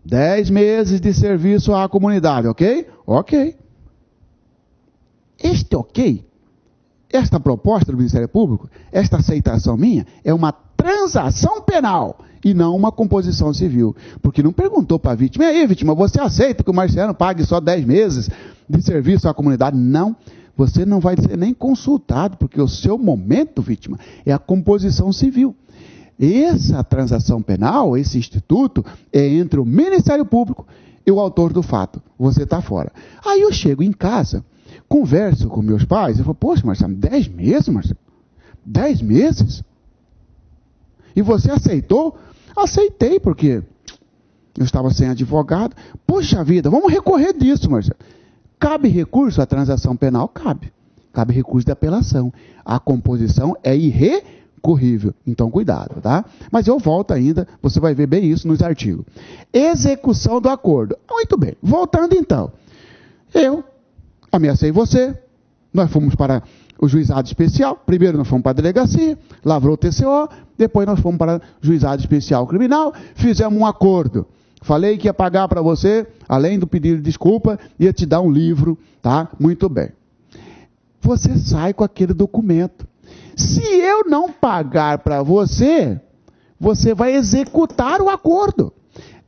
10 meses de serviço à comunidade, ok? Ok. Este ok, esta proposta do Ministério Público, esta aceitação minha, é uma transação penal e não uma composição civil. Porque não perguntou para a vítima, e aí, vítima, você aceita que o Marciano pague só 10 meses de serviço à comunidade? Não, você não vai ser nem consultado, porque o seu momento, vítima, é a composição civil. Essa transação penal, esse instituto, é entre o Ministério Público e o autor do fato. Você está fora. Aí eu chego em casa, converso com meus pais, eu falo, poxa, Marciano, 10 meses, Marciano? 10 meses? E você aceitou? Aceitei, porque eu estava sem advogado. Poxa vida, vamos recorrer disso, Marciano. Cabe recurso à transação penal? Cabe. Cabe recurso de apelação. A composição é irrecorrível. Então, cuidado, tá? Mas eu volto ainda, você vai ver bem isso nos artigos. Execução do acordo. Muito bem. Voltando então. Eu ameacei você, nós fomos para o juizado especial, primeiro nós fomos para a delegacia, lavrou o TCO, depois nós fomos para o juizado especial criminal, fizemos um acordo. Falei que ia pagar para você, além do pedido de desculpa, ia te dar um livro, tá? Muito bem. Você sai com aquele documento. Se eu não pagar para você, você vai executar o acordo.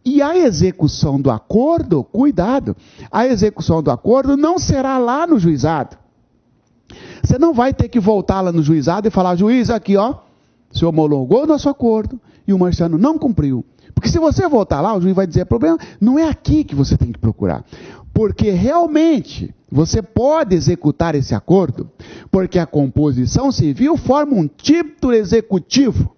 E a execução do acordo, cuidado, a execução do acordo não será lá no juizado. Você não vai ter que voltar lá no juizado e falar, juiz, aqui ó, você homologou o nosso acordo e o Marciano não cumpriu. Porque se você voltar lá, o juiz vai dizer, problema não é aqui que você tem que procurar. Porque realmente você pode executar esse acordo, porque a composição civil forma um título executivo.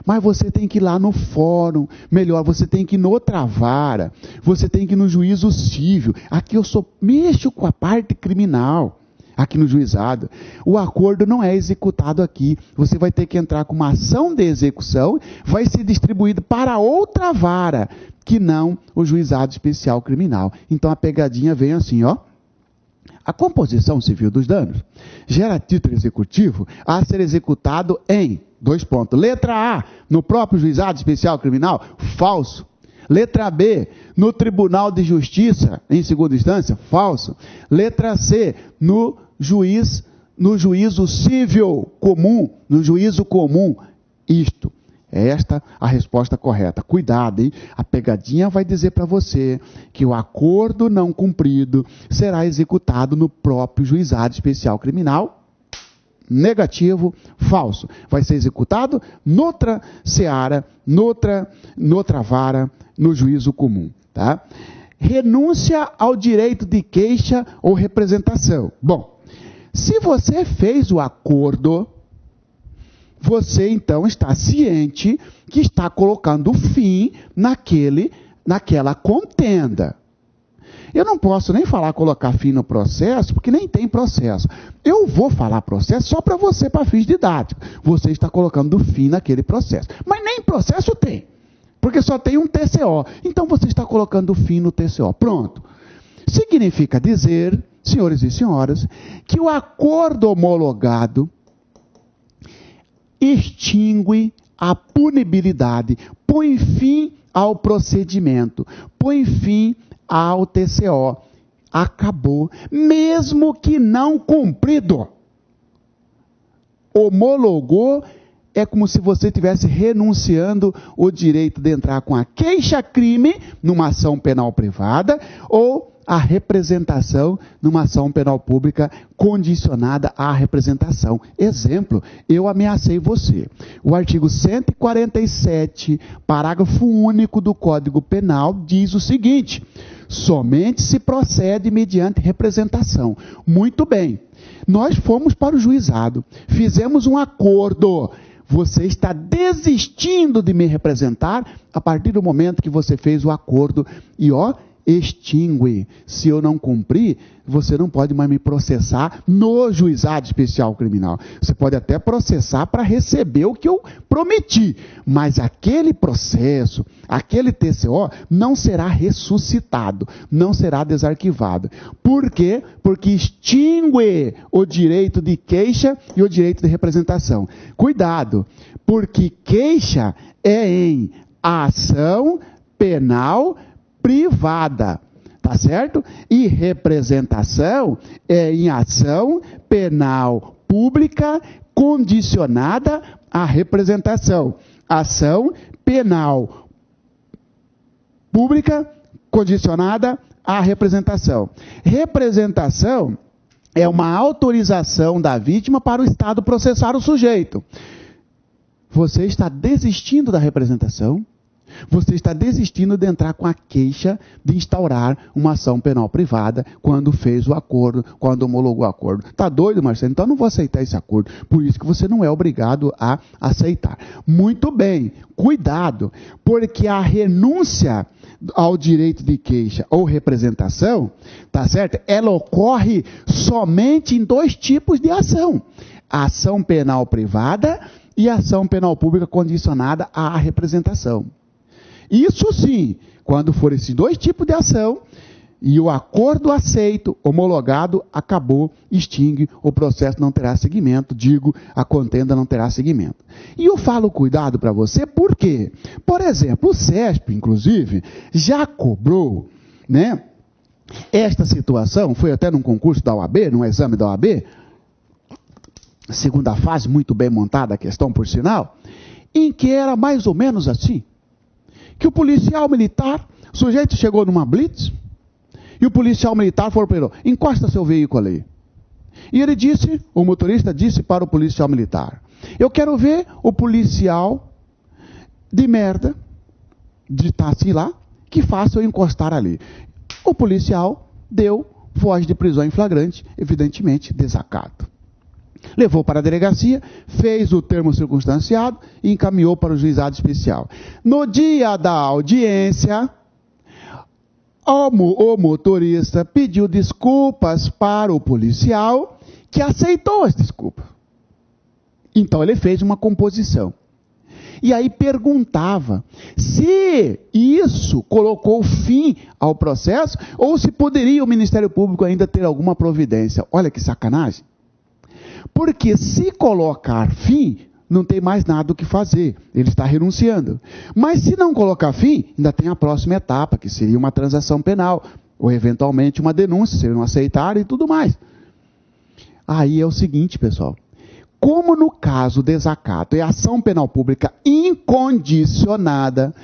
Mas você tem que ir lá no fórum, melhor, você tem que ir noutra vara, você tem que ir no juízo civil. Aqui eu só mexo com a parte criminal, aqui no juizado. O acordo não é executado aqui. Você vai ter que entrar com uma ação de execução, vai ser distribuído para outra vara, que não o juizado especial criminal. Então a pegadinha vem assim, ó. A composição civil dos danos gera título executivo a ser executado em... 2 pontos. Letra A, no próprio juizado especial criminal, falso. Letra B, no Tribunal de Justiça, em segunda instância, falso. Letra C, no juízo civil comum, no juízo comum, isto. É esta a resposta correta. Cuidado, hein? A pegadinha vai dizer para você que o acordo não cumprido será executado no próprio juizado especial criminal. Negativo, falso. Vai ser executado noutra seara, noutra vara, no juízo comum. Tá? Renúncia ao direito de queixa ou representação. Bom, se você fez o acordo, você então está ciente que está colocando fim naquela contenda. Eu não posso nem falar colocar fim no processo, porque nem tem processo. Eu vou falar processo só para você, para fins didáticos. Você está colocando fim naquele processo. Mas nem processo tem, porque só tem um TCO. Então você está colocando fim no TCO. Pronto. Significa dizer, senhores e senhoras, que o acordo homologado extingue a punibilidade, põe fim ao procedimento, põe fim ao TCO. Acabou. Mesmo que não cumprido. Homologou é como se você estivesse renunciando o direito de entrar com a queixa-crime numa ação penal privada ou a representação numa ação penal pública condicionada à representação. Exemplo, eu ameacei você. O artigo 147, parágrafo único do Código Penal diz o seguinte: somente se procede mediante representação. Muito bem. Nós fomos para o juizado, fizemos um acordo. Você está desistindo de me representar a partir do momento que você fez o acordo e, extingue. Se eu não cumprir, você não pode mais me processar no juizado especial criminal. Você pode até processar para receber o que eu prometi, mas aquele processo, aquele TCO não será ressuscitado, não será desarquivado. Por quê? Porque extingue o direito de queixa e o direito de representação. Cuidado, porque queixa é em ação penal privada, tá certo? E representação é em ação penal pública condicionada à representação. Ação penal pública condicionada à representação. Representação é uma autorização da vítima para o Estado processar o sujeito. Você está desistindo da representação? Você está desistindo de entrar com a queixa de instaurar uma ação penal privada quando fez o acordo, quando homologou o acordo. Está doido, Marcelo? Então não vou aceitar esse acordo. Por isso que você não é obrigado a aceitar. Muito bem, cuidado, porque a renúncia ao direito de queixa ou representação, tá certo? Ela ocorre somente em dois tipos de ação: a ação penal privada e a ação penal pública condicionada à representação. Isso sim, quando for esses dois tipos de ação e o acordo aceito, homologado, acabou, extingue, o processo não terá seguimento, a contenda não terá seguimento. E eu falo cuidado para você, por quê? Por exemplo, o CESP, inclusive, já cobrou, né, esta situação, foi até num concurso da OAB, num exame da OAB, segunda fase, muito bem montada a questão, por sinal, em que era mais ou menos assim: que o policial militar, o sujeito chegou numa blitz, e o policial militar falou para ele: encosta seu veículo ali. E ele disse, o motorista disse para o policial militar: eu quero ver o policial de merda, digitasse lá, que faça eu encostar ali. O policial deu voz de prisão em flagrante, evidentemente desacato. Levou para a delegacia, fez o termo circunstanciado e encaminhou para o juizado especial. No dia da audiência, o motorista pediu desculpas para o policial, que aceitou as desculpas. Então ele fez uma composição. E aí perguntava se isso colocou fim ao processo ou se poderia o Ministério Público ainda ter alguma providência. Olha que sacanagem. Porque se colocar fim, não tem mais nada o que fazer, ele está renunciando. Mas se não colocar fim, ainda tem a próxima etapa, que seria uma transação penal, ou eventualmente uma denúncia, se ele não aceitar e tudo mais. Aí é o seguinte, pessoal: como no caso desacato é ação penal pública incondicionada,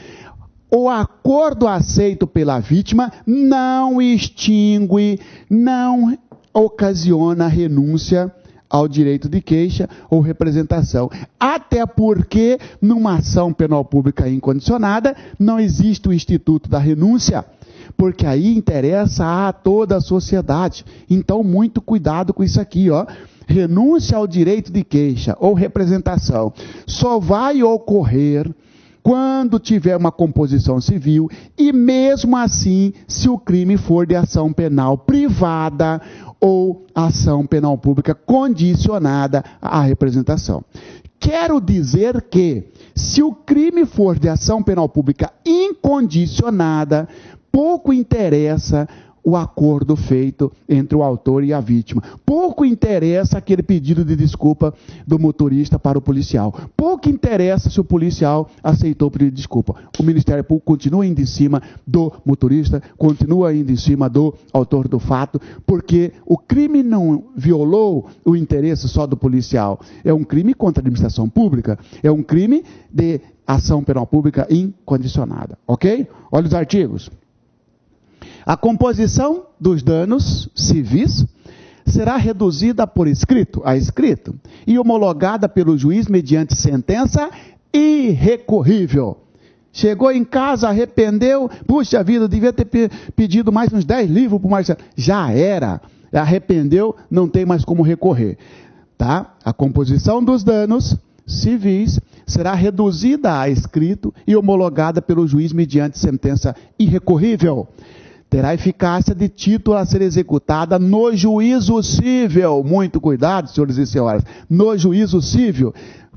o acordo aceito pela vítima não extingue, não ocasiona renúncia ao direito de queixa ou representação. Até porque, numa ação penal pública incondicionada, não existe o instituto da renúncia, porque aí interessa a toda a sociedade. Então, muito cuidado com isso aqui, Renúncia ao direito de queixa ou representação só vai ocorrer quando tiver uma composição civil e, mesmo assim, se o crime for de ação penal privada ou ação penal pública condicionada à representação. Quero dizer que, se o crime for de ação penal pública incondicionada, pouco interessa o acordo feito entre o autor e a vítima. Pouco interessa aquele pedido de desculpa do motorista para o policial. Pouco interessa se o policial aceitou o pedido de desculpa. O Ministério Público continua indo em cima do motorista, continua indo em cima do autor do fato, porque o crime não violou o interesse só do policial. É um crime contra a administração pública. É um crime de ação penal pública incondicionada. Ok? Olha os artigos. A composição dos danos civis será reduzida por escrito, a escrito, e homologada pelo juiz mediante sentença irrecorrível. Chegou em casa, arrependeu, puxa vida, eu devia ter pedido mais uns 10 livros para o Marcelo. Já era, arrependeu, não tem mais como recorrer. Tá? A composição dos danos civis será reduzida a escrito e homologada pelo juiz mediante sentença irrecorrível. Terá eficácia de título a ser executada no juízo cível. Muito cuidado, senhores e senhoras, no juízo cível,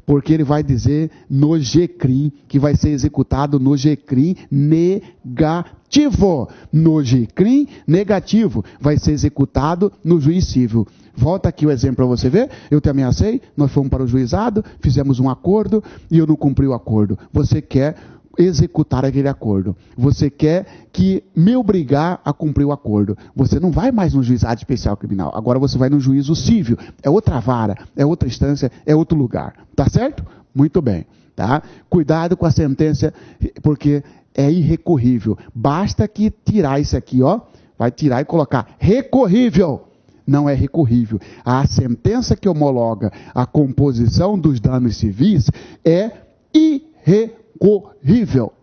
porque ele vai dizer no GCRIM, que vai ser executado no GCRIM negativo. No GCRIM negativo, vai ser executado no juiz cível. Volta aqui o exemplo para você ver. Eu te ameacei, nós fomos para o juizado, fizemos um acordo e eu não cumpri o acordo. Você quer executar aquele acordo. Você quer que me obrigar a cumprir o acordo. Você não vai mais no juizado especial criminal. Agora você vai no juízo cível. É outra vara, é outra instância, é outro lugar. Tá certo? Muito bem. Tá? Cuidado com a sentença, porque é irrecorrível. Basta que tirar isso aqui, ó. Vai tirar e colocar recorrível. Não é recorrível. A sentença que homologa a composição dos danos civis é irrecorrível.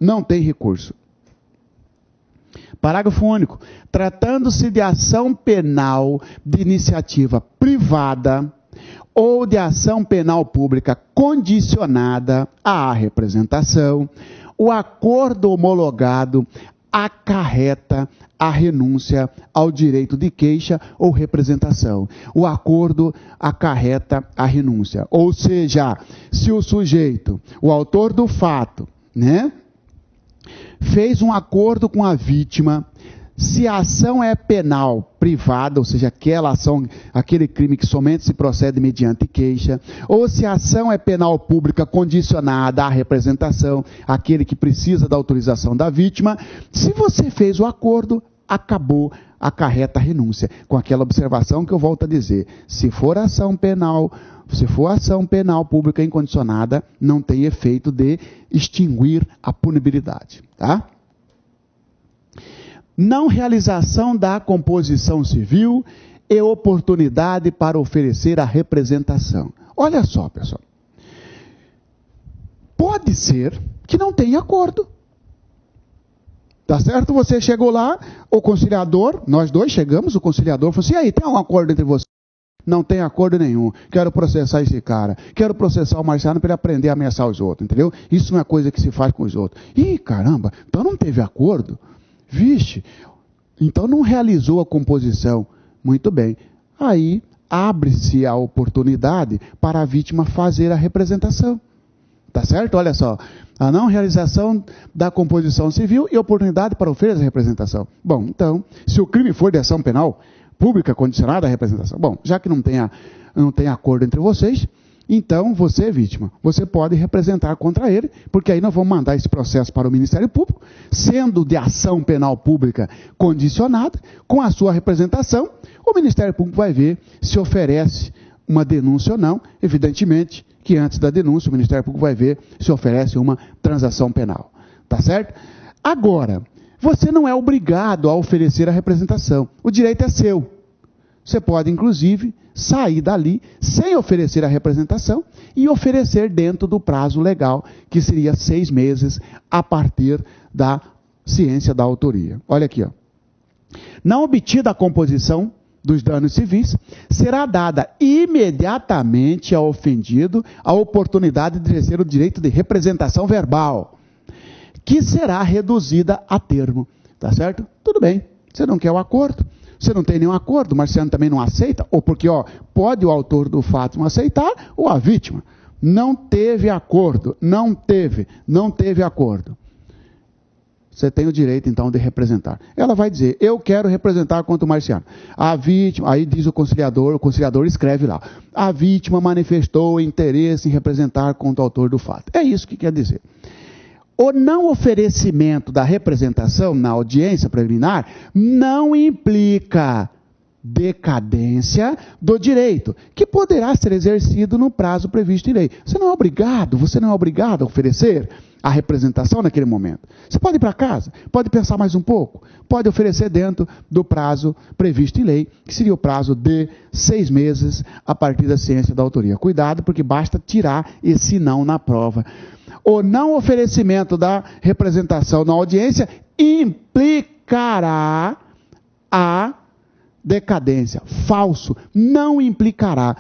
Não tem recurso. Parágrafo único. Tratando-se de ação penal de iniciativa privada ou de ação penal pública condicionada à representação, o acordo homologado acarreta a renúncia ao direito de queixa ou representação. O acordo acarreta a renúncia. Ou seja, se o sujeito, o autor do fato, né, fez um acordo com a vítima, se a ação é penal privada, ou seja, aquela ação, aquele crime que somente se procede mediante queixa, ou se a ação é penal pública condicionada à representação, aquele que precisa da autorização da vítima, se você fez o acordo, acabou, acarreta a renúncia. Com aquela observação que eu volto a dizer, se for ação penal pública incondicionada, não tem efeito de extinguir a punibilidade, tá? Não realização da composição civil e oportunidade para oferecer a representação. Olha só, pessoal. Pode ser que não tenha acordo. Tá certo? Você chegou lá, o conciliador, nós dois chegamos, o conciliador falou assim, e aí, tem um acordo entre vocês? Não tem acordo nenhum. Quero processar esse cara. Quero processar o Marciano para ele aprender a ameaçar os outros, entendeu? Isso não é coisa que se faz com os outros. Ih, caramba, então não teve acordo? Vixe, então não realizou a composição. Muito bem. Aí abre-se a oportunidade para a vítima fazer a representação. Tá certo? Olha só. A não realização da composição civil e oportunidade para oferecer a representação. Bom, então, se o crime for de ação penal pública condicionada à representação, bom, já que não tem acordo entre vocês, então, você, vítima, você pode representar contra ele, porque aí nós vamos mandar esse processo para o Ministério Público, sendo de ação penal pública condicionada, com a sua representação, o Ministério Público vai ver se oferece uma denúncia ou não. Evidentemente que antes da denúncia, o Ministério Público vai ver se oferece uma transação penal. Tá certo? Agora, você não é obrigado a oferecer a representação. O direito é seu. Você pode, inclusive, sair dali sem oferecer a representação e oferecer dentro do prazo legal, que seria 6 meses a partir da ciência da autoria. Olha aqui, ó. Não obtida a composição dos danos civis, será dada imediatamente ao ofendido a oportunidade de exercer o direito de representação verbal, que será reduzida a termo. Tá certo? Tudo bem. Você não quer o acordo? Você não tem nenhum acordo, o Marciano também não aceita, ou porque, ó, pode o autor do fato não aceitar, ou a vítima. Não teve acordo, não teve acordo. Você tem o direito, então, de representar. Ela vai dizer, eu quero representar contra o Marciano. A vítima, aí diz o conciliador escreve lá, a vítima manifestou interesse em representar contra o autor do fato. É isso que quer dizer. O não oferecimento da representação na audiência preliminar não implica decadência do direito, que poderá ser exercido no prazo previsto em lei. Você não é obrigado a oferecer. a representação naquele momento. Você pode ir para casa, pode pensar mais um pouco, pode oferecer dentro do prazo previsto em lei, que seria o prazo de 6 meses a partir da ciência da autoria. Cuidado, porque basta tirar esse não na prova. O não oferecimento da representação na audiência implicará a decadência. Falso. Não implicará.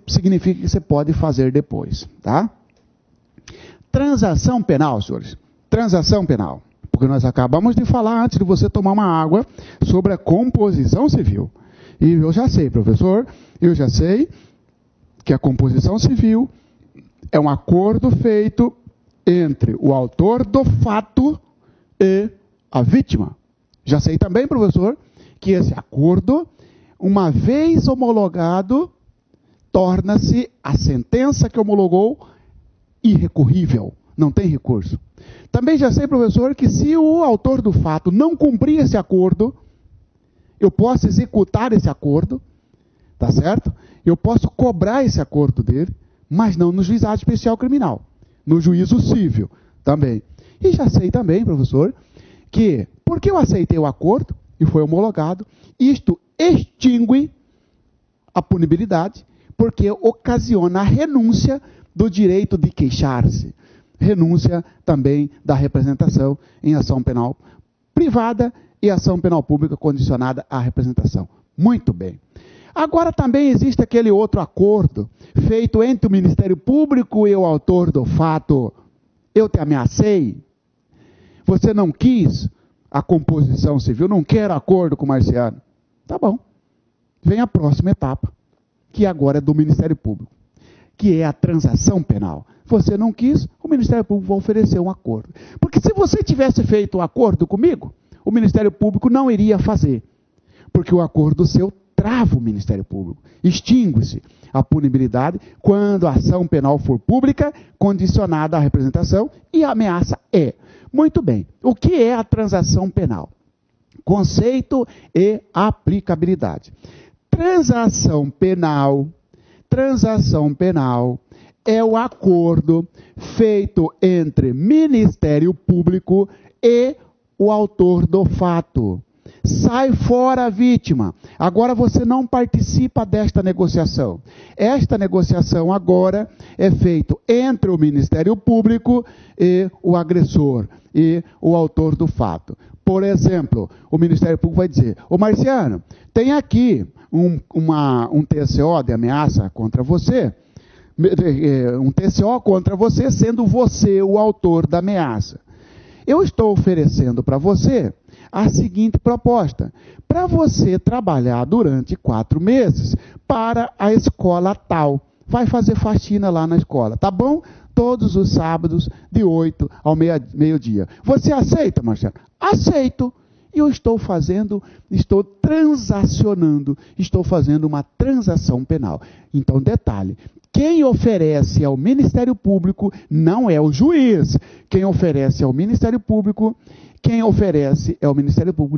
Significa que você pode fazer depois, tá? Transação penal, senhores. Transação penal. Porque nós acabamos de falar, antes de você tomar uma água, sobre a composição civil. E eu já sei, professor, eu já sei que a composição civil é um acordo feito entre o autor do fato e a vítima. Já sei também, professor, que esse acordo, uma vez homologado, torna-se a sentença que homologou irrecorrível, não tem recurso. Também já sei, professor, que se o autor do fato não cumprir esse acordo, eu posso executar esse acordo, tá certo? Eu posso cobrar esse acordo dele, mas não no juizado especial criminal, no juízo civil também. E já sei também, professor, que porque eu aceitei o acordo e foi homologado, isto extingue a punibilidade, porque ocasiona a renúncia do direito de queixar-se. Renúncia também da representação em ação penal privada e ação penal pública condicionada à representação. Muito bem. Agora também existe aquele outro acordo feito entre o Ministério Público e o autor do fato. Eu te ameacei, você não quis a composição civil, não quer acordo com o Marciano. Tá bom. Vem a próxima etapa, que agora é do Ministério Público, que é a transação penal. Você não quis, o Ministério Público vai oferecer um acordo. Porque se você tivesse feito um acordo comigo, o Ministério Público não iria fazer. Porque o acordo seu trava o Ministério Público. Extingue-se a punibilidade quando a ação penal for pública, condicionada à representação, e a ameaça é. Muito bem. O que é a transação penal? Conceito e aplicabilidade. Transação penal é o acordo feito entre Ministério Público e o autor do fato. Sai fora a vítima. Agora você não participa desta negociação. Esta negociação agora é feita entre o Ministério Público e o agressor e o autor do fato. Por exemplo, o Ministério Público vai dizer: ô Marciano, tem aqui um TCO de ameaça contra você, um TCO contra você, sendo você o autor da ameaça. Eu estou oferecendo para você a seguinte proposta: para você trabalhar durante 4 meses para a escola tal. Vai fazer faxina lá na escola, tá bom? Todos os sábados, de 8 ao meio-dia. Você aceita, Marcelo? Aceito. E eu estou transacionando, estou fazendo uma transação penal. Então, detalhe: quem oferece ao Ministério Público não é o juiz. Quem oferece ao Ministério Público,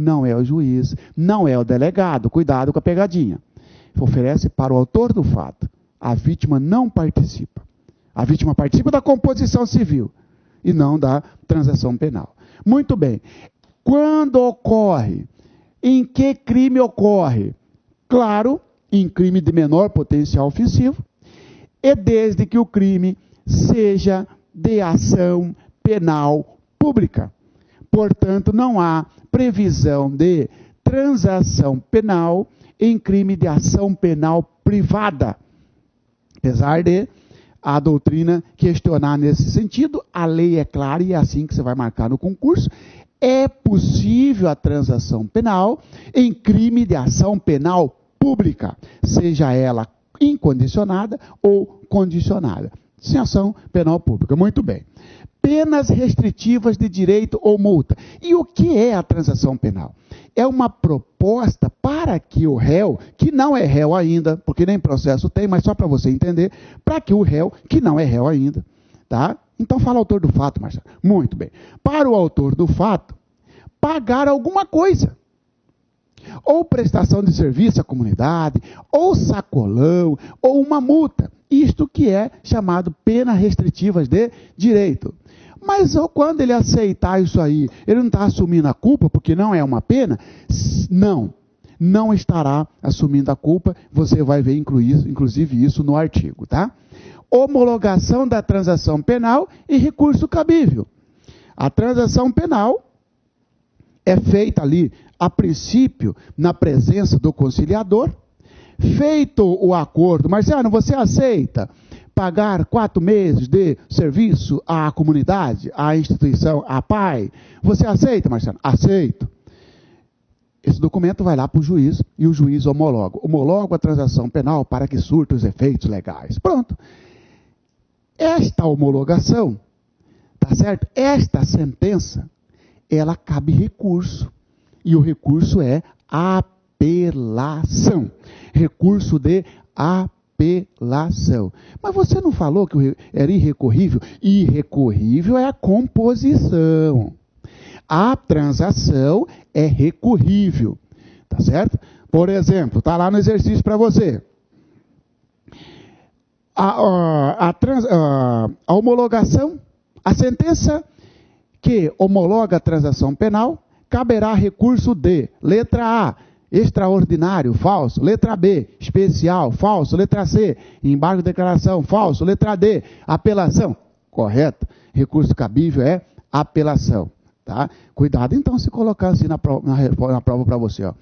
não é o juiz, não é o delegado. Cuidado com a pegadinha. Oferece para o autor do fato. A vítima não participa. A vítima participa da composição civil e não da transação penal. Muito bem. Quando ocorre? Em que crime ocorre? Claro, em crime de menor potencial ofensivo, e desde que o crime seja de ação penal pública. Portanto, não há previsão de transação penal em crime de ação penal privada. Apesar de a doutrina questionar nesse sentido, a lei é clara e é assim que você vai marcar no concurso. É possível a transação penal em crime de ação penal pública, seja ela incondicionada ou condicionada. Sem ação penal pública. Muito bem. Penas restritivas de direito ou multa. E o que é a transação penal? É uma proposta para que o réu, que não é réu ainda, porque nem processo tem, mas só para você entender, para que o réu, que não é réu ainda, tá? Então fala o autor do fato, Marcelo. Muito bem. Para o autor do fato, pagar alguma coisa. Ou prestação de serviço à comunidade, ou sacolão, ou uma multa. Isto que é chamado penas restritivas de direito. Mas quando ele aceitar isso aí, ele não está assumindo a culpa, porque não é uma pena? Não estará assumindo a culpa. Você vai ver, inclusive, isso no artigo, tá? Homologação da transação penal e recurso cabível. A transação penal é feita ali, a princípio, na presença do conciliador. Feito o acordo, Marciano, você aceita pagar 4 meses de serviço à comunidade, à instituição, à PAI? Você aceita, Marciano? Aceito. Esse documento vai lá para o juiz e o juiz homologa. Homologa a transação penal para que surta os efeitos legais. Pronto. Esta homologação, tá certo? Esta sentença, ela cabe recurso. E o recurso é apelação. Recurso de apelação. Mas você não falou que era irrecorrível? Irrecorrível é a composição. A transação é recorrível. Tá certo? Por exemplo, tá lá no exercício para você. A homologação, a sentença que homologa a transação penal, caberá recurso de, letra A, extraordinário, falso, letra B, especial, falso, letra C, embargo de declaração, falso, letra D, apelação, correto, recurso cabível é apelação, tá? Cuidado então se colocar assim na prova para você, ó.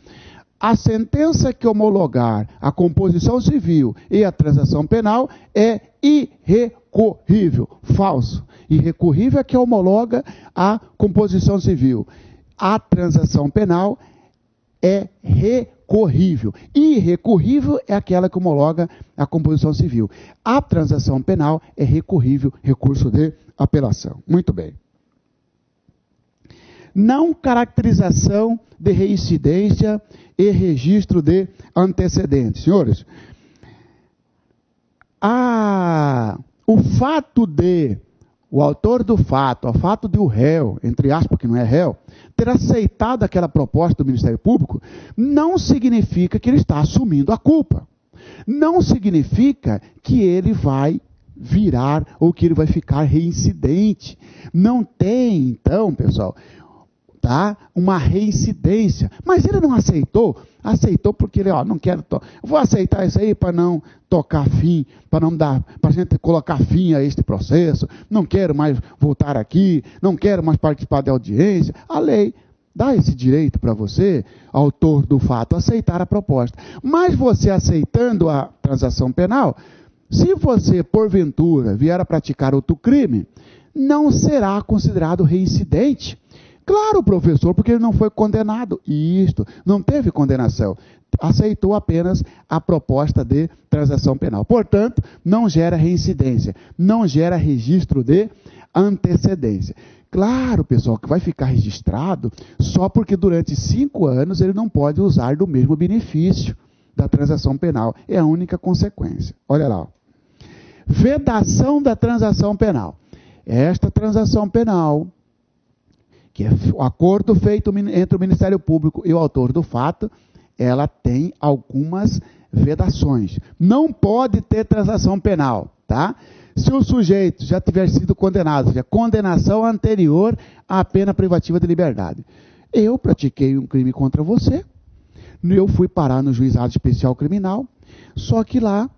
A sentença que homologar a composição civil e a transação penal é irrecorrível, falso. Irrecorrível é que homologa a composição civil. A transação penal é recorrível. Irrecorrível é aquela que homologa a composição civil. A transação penal é recorrível, recurso de apelação. Muito bem. Não caracterização de reincidência e registro de antecedentes. Senhores, o fato de o autor do fato, o fato de o réu, entre aspas, que não é réu, ter aceitado aquela proposta do Ministério Público, não significa que ele está assumindo a culpa. Não significa que ele vai virar ou que ele vai ficar reincidente. Não tem, então, pessoal, tá? Uma reincidência. Mas ele não aceitou? Aceitou porque ele, não quero, vou aceitar isso aí para não tocar fim, para a gente colocar fim a este processo, não quero mais voltar aqui, não quero mais participar da audiência. A lei dá esse direito para você, autor do fato, aceitar a proposta. Mas você aceitando a transação penal, se você, porventura, vier a praticar outro crime, não será considerado reincidente. Claro, professor, porque ele não foi condenado. Isto, não teve condenação. Aceitou apenas a proposta de transação penal. Portanto, não gera reincidência, não gera registro de antecedência. Claro, pessoal, que vai ficar registrado só porque durante 5 anos ele não pode usar do mesmo benefício da transação penal. É a única consequência. Olha lá. Ó. Vedação da transação penal. Esta transação penal, que é o acordo feito entre o Ministério Público e o autor do fato, ela tem algumas vedações. Não pode ter transação penal, tá? Se o sujeito já tiver sido condenado, seja, condenação anterior à pena privativa de liberdade. Eu pratiquei um crime contra você, eu fui parar no juizado especial criminal, só que lá,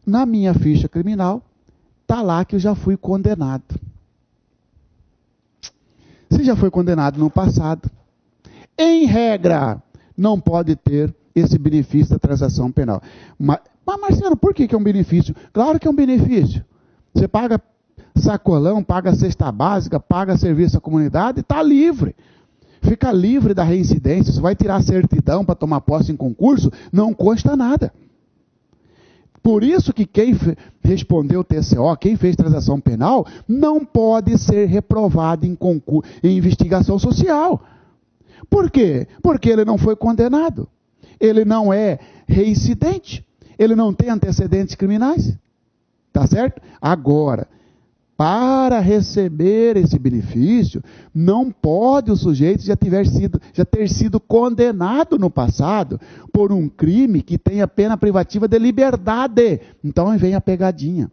na minha ficha criminal, está lá que eu já fui condenado. Se já foi condenado no passado, em regra, não pode ter esse benefício da transação penal. Mas Marciano, por que é um benefício? Claro que é um benefício. Você paga sacolão, paga cesta básica, paga serviço à comunidade e está livre. Fica livre da reincidência. Você vai tirar certidão para tomar posse em concurso, não consta nada. Por isso que quem respondeu o TCO, quem fez transação penal, não pode ser reprovado em concurso, em investigação social. Por quê? Porque ele não foi condenado. Ele não é reincidente. Ele não tem antecedentes criminais. Tá certo? Agora, para receber esse benefício, não pode o sujeito já ter sido condenado no passado por um crime que tenha pena privativa de liberdade. Então vem a pegadinha.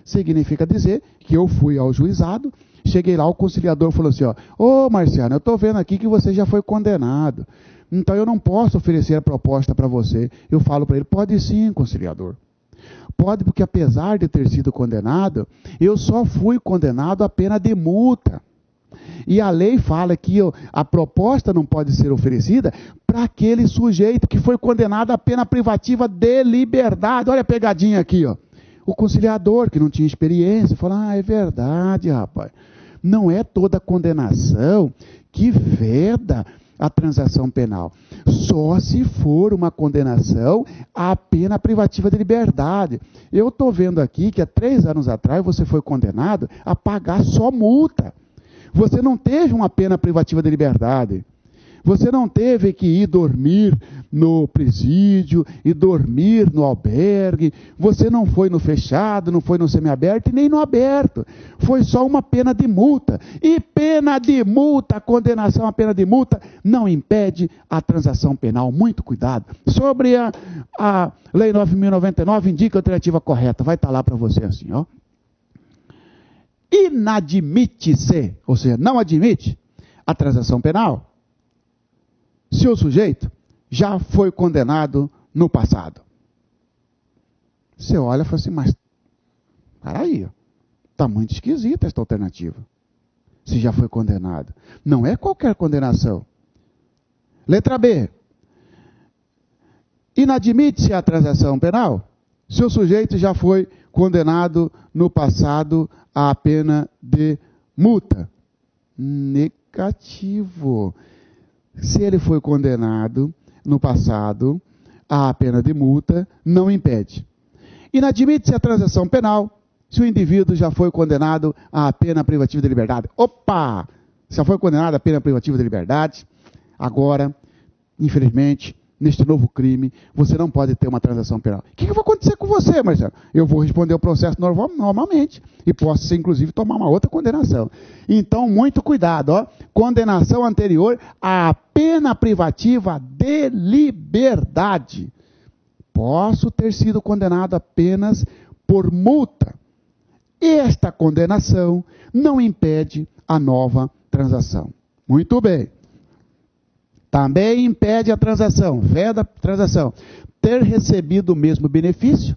Significa dizer que eu fui ao juizado, cheguei lá, o conciliador falou assim, ô Marciano, eu estou vendo aqui que você já foi condenado, então eu não posso oferecer a proposta para você. Eu falo para ele, pode sim, conciliador. Pode, porque apesar de ter sido condenado, eu só fui condenado à pena de multa. E a lei fala que a proposta não pode ser oferecida para aquele sujeito que foi condenado à pena privativa de liberdade. Olha a pegadinha aqui, O conciliador, que não tinha experiência, fala, é verdade, rapaz. Não é toda condenação que veda a transação penal. Só se for uma condenação à pena privativa de liberdade. Eu estou vendo aqui que há 3 anos atrás você foi condenado a pagar só multa. Você não teve uma pena privativa de liberdade. Você não teve que ir dormir no presídio e dormir no albergue. Você não foi no fechado, não foi no semiaberto e nem no aberto. Foi só uma pena de multa. E pena de multa, condenação à pena de multa, não impede a transação penal. Muito cuidado. Sobre a Lei 9.099, indica a alternativa correta. Vai estar lá para você assim, Inadmite-se, ou seja, não admite a transação penal, se o sujeito já foi condenado no passado. Você olha e fala assim, mas, peraí, está muito esquisita esta alternativa. Se já foi condenado. Não é qualquer condenação. Letra B. Inadmite-se a transação penal, se o sujeito já foi condenado no passado à pena de multa. Negativo. Se ele foi condenado no passado à pena de multa, não impede. Inadmite-se a transação penal se o indivíduo já foi condenado à pena privativa de liberdade. Opa! Já foi condenado à pena privativa de liberdade. Agora, infelizmente, neste novo crime, você não pode ter uma transação penal. O que vai acontecer com você, Marcelo? Eu vou responder o processo normalmente e posso, inclusive, tomar uma outra condenação. Então, muito cuidado. Condenação anterior à pena privativa de liberdade. Posso ter sido condenado apenas por multa. Esta condenação não impede a nova transação. Muito bem. Também impede a transação, veda a transação, ter recebido o mesmo benefício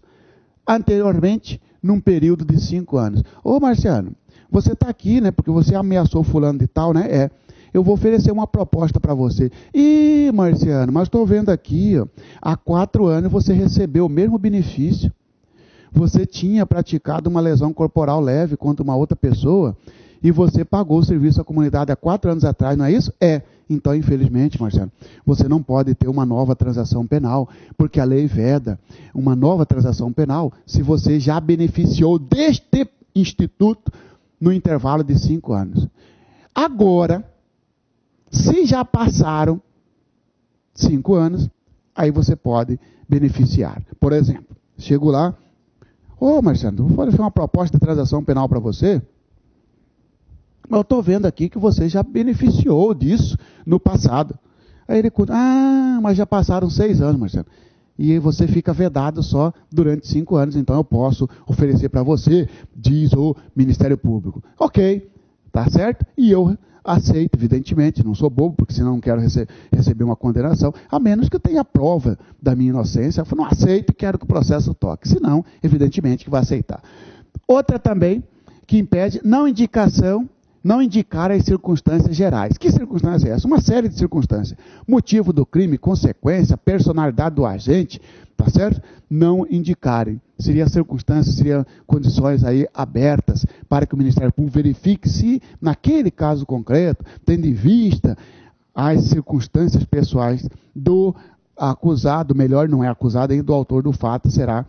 anteriormente num período de 5 anos. Ô Marciano, você está aqui, né? Porque você ameaçou fulano de tal, né? Eu vou oferecer uma proposta para você. Ih, Marciano, mas estou vendo aqui, há 4 anos você recebeu o mesmo benefício. Você tinha praticado uma lesão corporal leve contra uma outra pessoa e você pagou o serviço à comunidade há 4 anos atrás, não é isso? Então, infelizmente, Marcelo, você não pode ter uma nova transação penal, porque a lei veda uma nova transação penal se você já beneficiou deste instituto no intervalo de 5 anos. Agora, se já passaram 5 anos, aí você pode beneficiar. Por exemplo, chego lá, Marcelo, vou fazer uma proposta de transação penal para você. Eu estou vendo aqui que você já beneficiou disso no passado. Aí ele conta, mas já passaram 6 anos, Marcelo. E você fica vedado só durante 5 anos, então eu posso oferecer para você, diz o Ministério Público. Ok, tá certo? E eu aceito, evidentemente, não sou bobo, porque senão não quero receber uma condenação, a menos que eu tenha prova da minha inocência. Eu falo, não aceito e quero que o processo toque. Senão, evidentemente que vai aceitar. Outra também, que impede, não indicar as circunstâncias gerais. Que circunstância é essa? Uma série de circunstâncias. Motivo do crime, consequência, personalidade do agente, tá certo? Não indicarem. Seria circunstâncias, seriam condições aí abertas para que o Ministério Público verifique se, naquele caso concreto, tendo em vista as circunstâncias pessoais do acusado, melhor não é acusado, ainda do autor do fato, será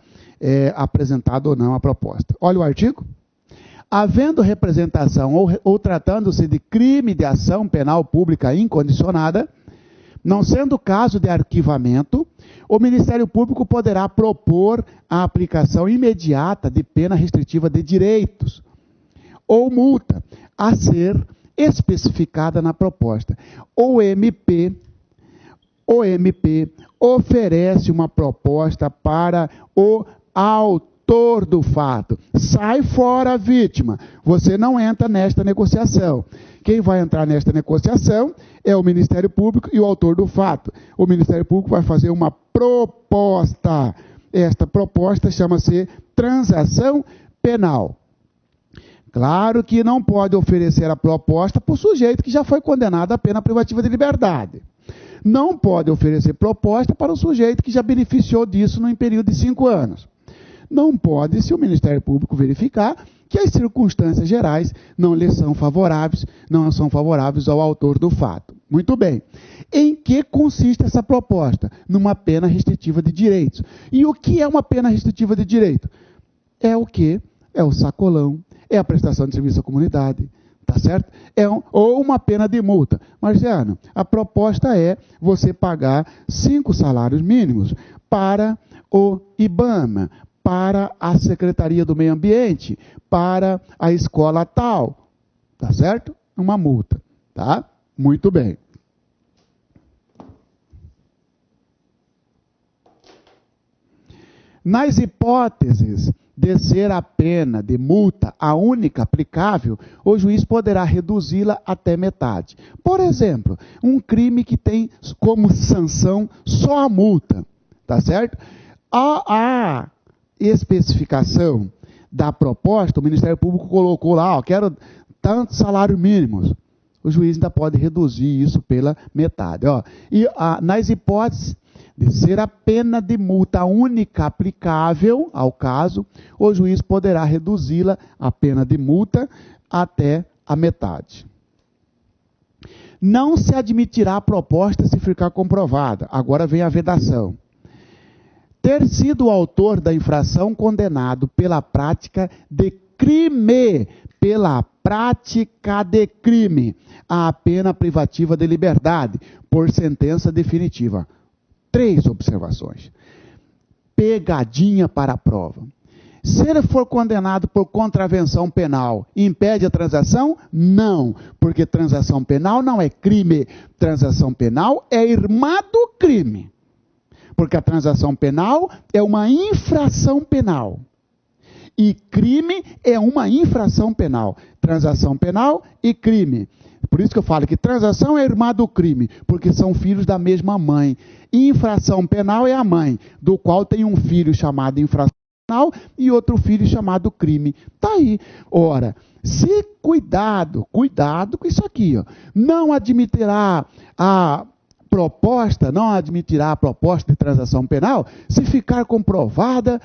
apresentado ou não a proposta. Olha o artigo. Havendo representação ou tratando-se de crime de ação penal pública incondicionada, não sendo caso de arquivamento, o Ministério Público poderá propor a aplicação imediata de pena restritiva de direitos ou multa a ser especificada na proposta. O MP oferece uma proposta para o autor autor do fato. Sai fora, vítima. Você não entra nesta negociação. Quem vai entrar nesta negociação é o Ministério Público e o autor do fato. O Ministério Público vai fazer uma proposta. Esta proposta chama-se transação penal. Claro que não pode oferecer a proposta para o sujeito que já foi condenado à pena privativa de liberdade. Não pode oferecer proposta para o sujeito que já beneficiou disso num período de 5 anos. Não pode, se o Ministério Público verificar que as circunstâncias gerais não lhe são favoráveis, não são favoráveis ao autor do fato. Muito bem. Em que consiste essa proposta? Numa pena restritiva de direitos. E o que é uma pena restritiva de direito? É o quê? É o sacolão, é a prestação de serviço à comunidade, tá certo? Ou uma pena de multa. Marciano, a proposta é você pagar 5 salários mínimos para o IBAMA, para a Secretaria do Meio Ambiente, para a escola tal, tá certo? Uma multa, tá? Muito bem. Nas hipóteses de ser a pena de multa a única aplicável, o juiz poderá reduzi-la até metade. Por exemplo, um crime que tem como sanção só a multa, tá certo? A especificação da proposta, o Ministério Público colocou lá, quero tantos salários mínimos. O juiz ainda pode reduzir isso pela metade. Nas hipóteses de ser a pena de multa única aplicável ao caso, o juiz poderá reduzi-la, a pena de multa, até a metade. Não se admitirá a proposta se ficar comprovada. Agora vem a vedação. Ter sido o autor da infração condenado pela prática de crime, a pena privativa de liberdade, por sentença definitiva. 3 observações. Pegadinha para a prova. Se ele for condenado por contravenção penal, impede a transação? Não, porque transação penal não é crime. Transação penal é irmã do crime. Porque a transação penal é uma infração penal. E crime é uma infração penal. Transação penal e crime. Por isso que eu falo que transação é irmã do crime, porque são filhos da mesma mãe. Infração penal é a mãe, do qual tem um filho chamado infração penal e outro filho chamado crime. Está aí. Ora, se cuidado com isso aqui, não admitirá a proposta de transação penal se ficar comprovado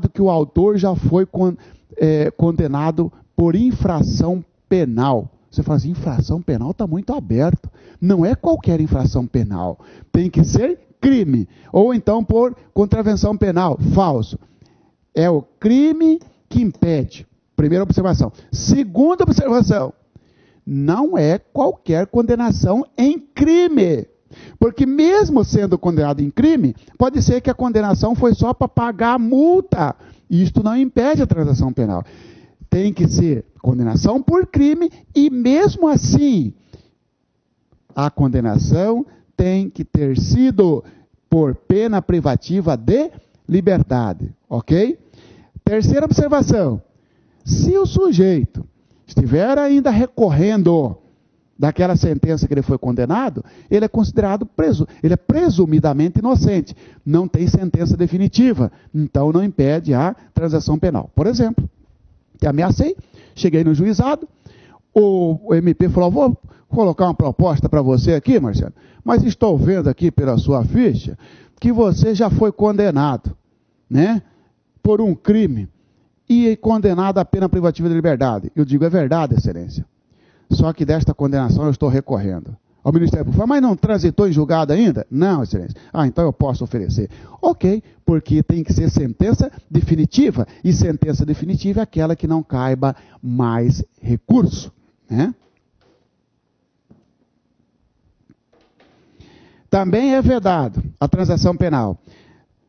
que o autor já foi condenado por infração penal. Você fala assim, infração penal está muito aberto. Não é qualquer infração penal. Tem que ser crime. Ou então por contravenção penal. Falso. É o crime que impede. Primeira observação. Segunda observação. Não é qualquer condenação em crime. Porque mesmo sendo condenado em crime, pode ser que a condenação foi só para pagar a multa. Isto não impede a transação penal. Tem que ser condenação por crime e, mesmo assim, a condenação tem que ter sido por pena privativa de liberdade, ok? Terceira observação. Se o sujeito estiver ainda recorrendo daquela sentença que ele foi condenado, ele é considerado ele é presumidamente inocente. Não tem sentença definitiva, então não impede a transação penal. Por exemplo, que ameacei, cheguei no juizado, o MP falou, vou colocar uma proposta para você aqui, Marcelo, mas estou vendo aqui pela sua ficha que você já foi condenado, né, por um crime e condenado à pena privativa de liberdade. Eu digo, é verdade, excelência. Só que desta condenação eu estou recorrendo. O Ministério Público fala, mas não transitou em julgado ainda? Não, excelência. Então eu posso oferecer. Ok, porque tem que ser sentença definitiva. E sentença definitiva é aquela que não caiba mais recurso, né? Também é vedado a transação penal.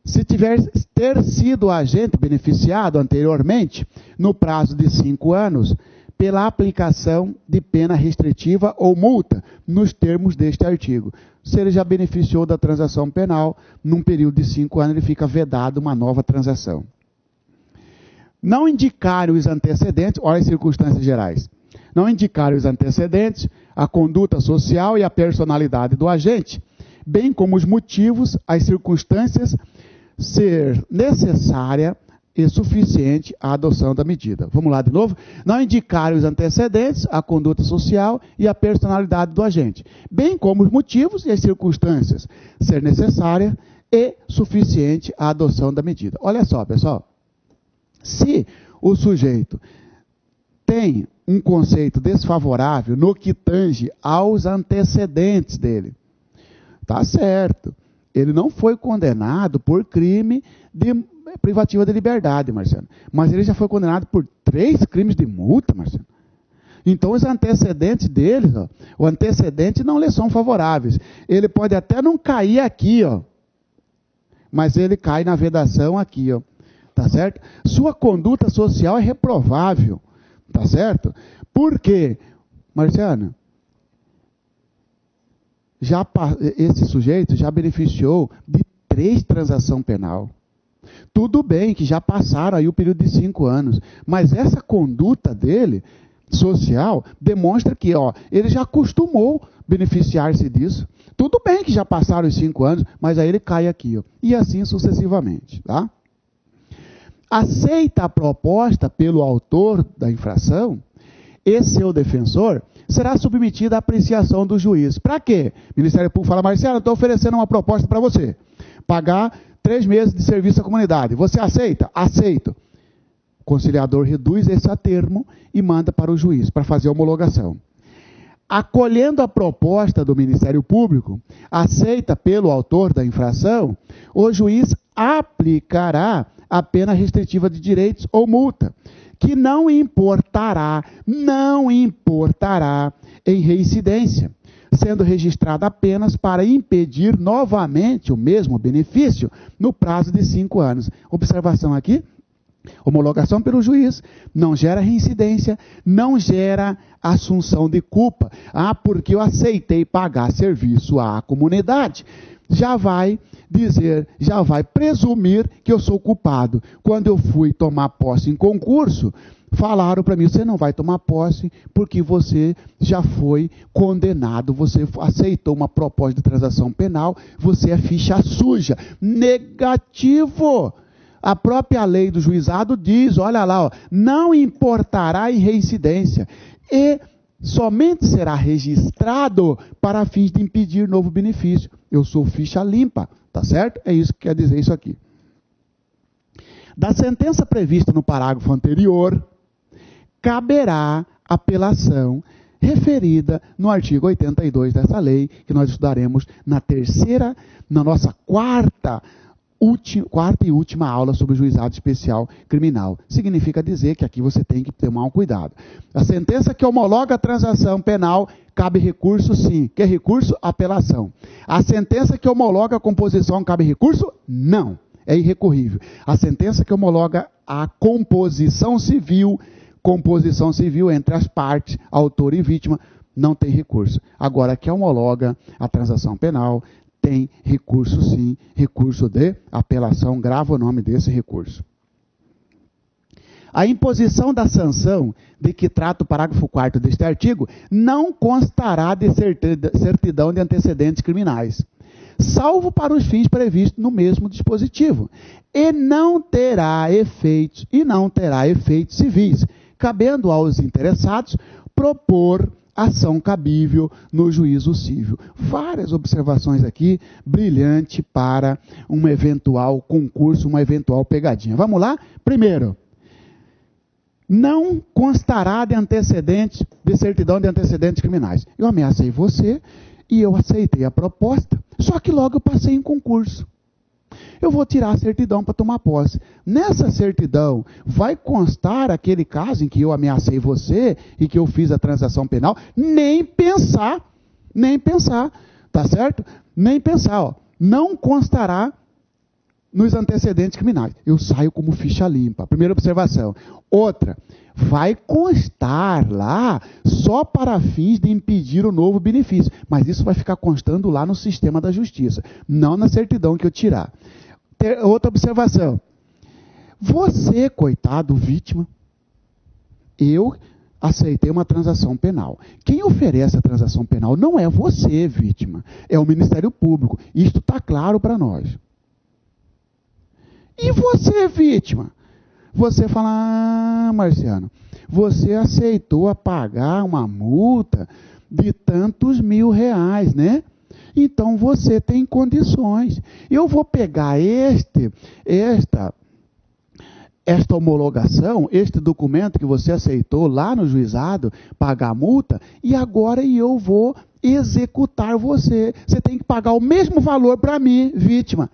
Se ter sido agente beneficiado anteriormente, no prazo de 5 anos, pela aplicação de pena restritiva ou multa, nos termos deste artigo. Se ele já beneficiou da transação penal, num período de 5 anos, ele fica vedado uma nova transação. não indicarem os antecedentes, olha as circunstâncias gerais, não indicarem os antecedentes, a conduta social e a personalidade do agente, bem como os motivos, as circunstâncias, ser necessária e suficiente a adoção da medida. Vamos lá de novo? Não indicar os antecedentes, a conduta social e a personalidade do agente, bem como os motivos e as circunstâncias, ser necessária e suficiente a adoção da medida. Olha só, pessoal. Se o sujeito tem um conceito desfavorável no que tange aos antecedentes dele, tá certo. Ele não foi condenado por crime de privativa de liberdade, Marcelo. Mas ele já foi condenado por 3 crimes de multa, Marcelo. Então, os antecedentes dele, ó, o antecedente não lhe são favoráveis. Ele pode até não cair aqui, ó, mas ele cai na vedação aqui, ó, tá certo? Sua conduta social é reprovável, tá certo? Por quê, Marciano? Esse sujeito já beneficiou de 3 transações penal. Tudo bem que já passaram aí o período de 5 anos, mas essa conduta dele, social, demonstra que ele já acostumou beneficiar-se disso. Tudo bem que já passaram os 5 anos, mas aí ele cai aqui, ó, e assim sucessivamente. Tá? Aceita a proposta pelo autor da infração e seu defensor, será submetida à apreciação do juiz. Para quê? O Ministério Público fala, Marcelo, eu estou oferecendo uma proposta para você. Pagar 3 meses de serviço à comunidade. Você aceita? Aceito. O conciliador reduz esse a termo e manda para o juiz, para fazer a homologação. Acolhendo a proposta do Ministério Público, aceita pelo autor da infração, o juiz aplicará a pena restritiva de direitos ou multa, que não importará em reincidência, sendo registrada apenas para impedir novamente o mesmo benefício no prazo de 5 anos. Observação aqui, homologação pelo juiz, não gera reincidência, não gera assunção de culpa. Ah, porque eu aceitei pagar serviço à comunidade. Já vai dizer, já vai presumir que eu sou culpado. Quando eu fui tomar posse em concurso, falaram para mim, você não vai tomar posse porque você já foi condenado, você aceitou uma proposta de transação penal, você é ficha suja. Negativo! A própria lei do juizado diz, olha lá, ó, não importará em reincidência e somente será registrado para fins de impedir novo benefício. Eu sou ficha limpa, tá certo? É isso que quer dizer isso aqui. Da sentença prevista no parágrafo anterior, caberá apelação referida no artigo 82 dessa lei, que nós estudaremos na nossa quarta e última aula sobre o juizado especial criminal. Significa dizer que aqui você tem que tomar um cuidado. A sentença que homologa a transação penal, cabe recurso sim. Que recurso? Apelação. A sentença que homologa a composição, cabe recurso? Não. É irrecorrível. A sentença que homologa a composição civil entre as partes, autor e vítima, não tem recurso. Agora, que homologa a transação penal, tem recurso sim, recurso de apelação, grava o nome desse recurso. A imposição da sanção de que trata o parágrafo 4º deste artigo não constará de certidão de antecedentes criminais, salvo para os fins previstos no mesmo dispositivo, e não terá efeitos civis, cabendo aos interessados propor ação cabível no juízo civil. Várias observações aqui, brilhante para um eventual concurso, uma eventual pegadinha. Vamos lá? Primeiro, não constará de certidão de antecedentes criminais. Eu ameacei você e eu aceitei a proposta, só que logo eu passei em concurso. Eu vou tirar a certidão para tomar posse. Nessa certidão, vai constar aquele caso em que eu ameacei você e que eu fiz a transação penal? Nem pensar, tá certo? Nem pensar, ó. Não constará nos antecedentes criminais. Eu saio como ficha limpa. Primeira observação. Outra, vai constar lá só para fins de impedir o novo benefício. Mas isso vai ficar constando lá no sistema da justiça, não na certidão que eu tirar. Outra observação. Você, coitado, vítima, eu aceitei uma transação penal. Quem oferece a transação penal não é você, vítima, é o Ministério Público. Isto está claro para nós. E você, vítima? Você fala, Marciano, você aceitou a pagar uma multa de tantos R$1.000, né? Então você tem condições. Eu vou pegar esta homologação, este documento que você aceitou lá no juizado, pagar a multa, e agora eu vou executar você. Você tem que pagar o mesmo valor para mim, vítima.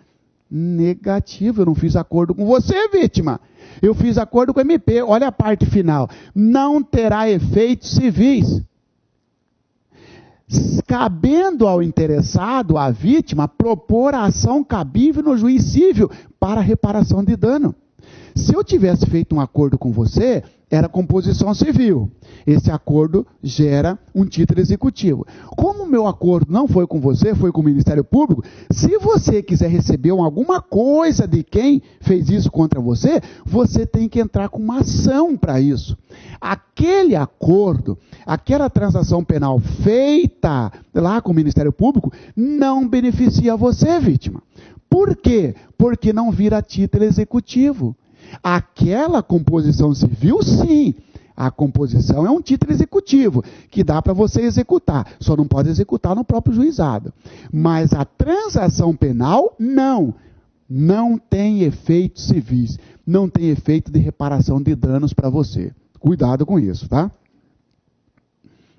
Negativo, eu não fiz acordo com você, vítima. Eu fiz acordo com o MP. Olha a parte final. Não terá efeitos civis. Cabendo ao interessado, à vítima, propor a ação cabível no juiz civil para reparação de dano. Se eu tivesse feito um acordo com você, era composição civil. Esse acordo gera um título executivo. Como o meu acordo não foi com você, foi com o Ministério Público, se você quiser receber alguma coisa de quem fez isso contra você, você tem que entrar com uma ação para isso. Aquele acordo, aquela transação penal feita lá com o Ministério Público, não beneficia você, vítima. Por quê? Porque não vira título executivo. Aquela composição civil, sim. A composição é um título executivo, que dá para você executar. Só não pode executar no próprio juizado. Mas a transação penal, não. Não tem efeitos civis. Não tem efeito de reparação de danos para você. Cuidado com isso, tá?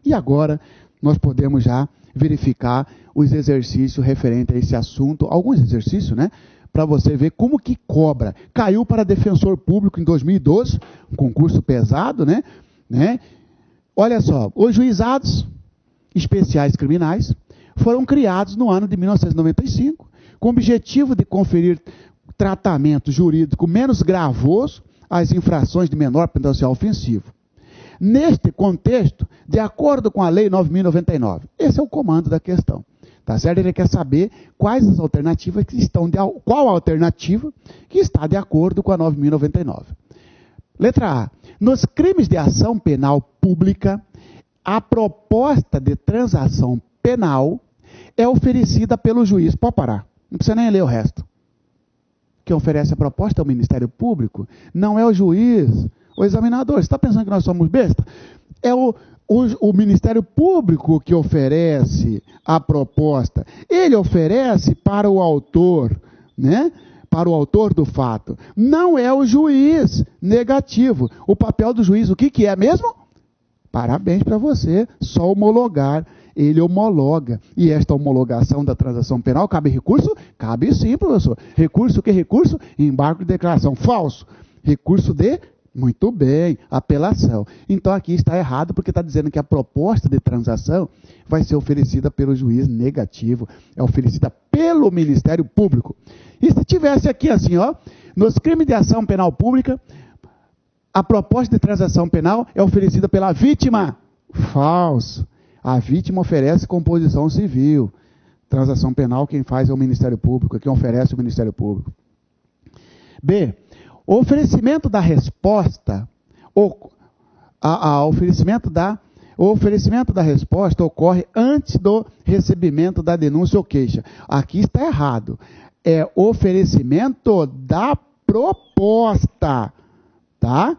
E agora, nós podemos já verificar os exercícios referentes a esse assunto. Alguns exercícios, né? Para você ver como que cobra. Caiu para defensor público em 2012, um concurso pesado, né? Olha só, os juizados especiais criminais foram criados no ano de 1995, com o objetivo de conferir tratamento jurídico menos gravoso às infrações de menor potencial ofensivo. Neste contexto, de acordo com a Lei 9.099, esse é o comando da questão. Tá certo? Ele quer saber quais as alternativas que estão qual a alternativa que está de acordo com a 9.099. Letra A. Nos crimes de ação penal pública, a proposta de transação penal é oferecida pelo juiz. Pode parar. Não precisa nem ler o resto. Quem oferece a proposta é o Ministério Público, não é o juiz, o examinador. Você está pensando que nós somos besta? É o Ministério Público que oferece a proposta. Ele oferece para o autor, né? Para o autor do fato. Não é o juiz. Negativo. O papel do juiz, o que é mesmo? Parabéns para você. Só homologar. Ele homologa. E esta homologação da transação penal, cabe recurso? Cabe sim, professor. Recurso, que recurso? Embargo de declaração. Falso. Recurso de... Muito bem, apelação. Então aqui está errado, porque está dizendo que a proposta de transação vai ser oferecida pelo juiz. Negativo. É oferecida pelo Ministério Público. E se tivesse aqui assim, ó, nos crimes de ação penal pública, a proposta de transação penal é oferecida pela vítima. Falso. A vítima oferece composição civil. Transação penal, quem faz é o Ministério Público, quem oferece é o Ministério Público. B. O oferecimento da resposta, o oferecimento da resposta ocorre antes do recebimento da denúncia ou queixa. Aqui está errado. É oferecimento da proposta, tá?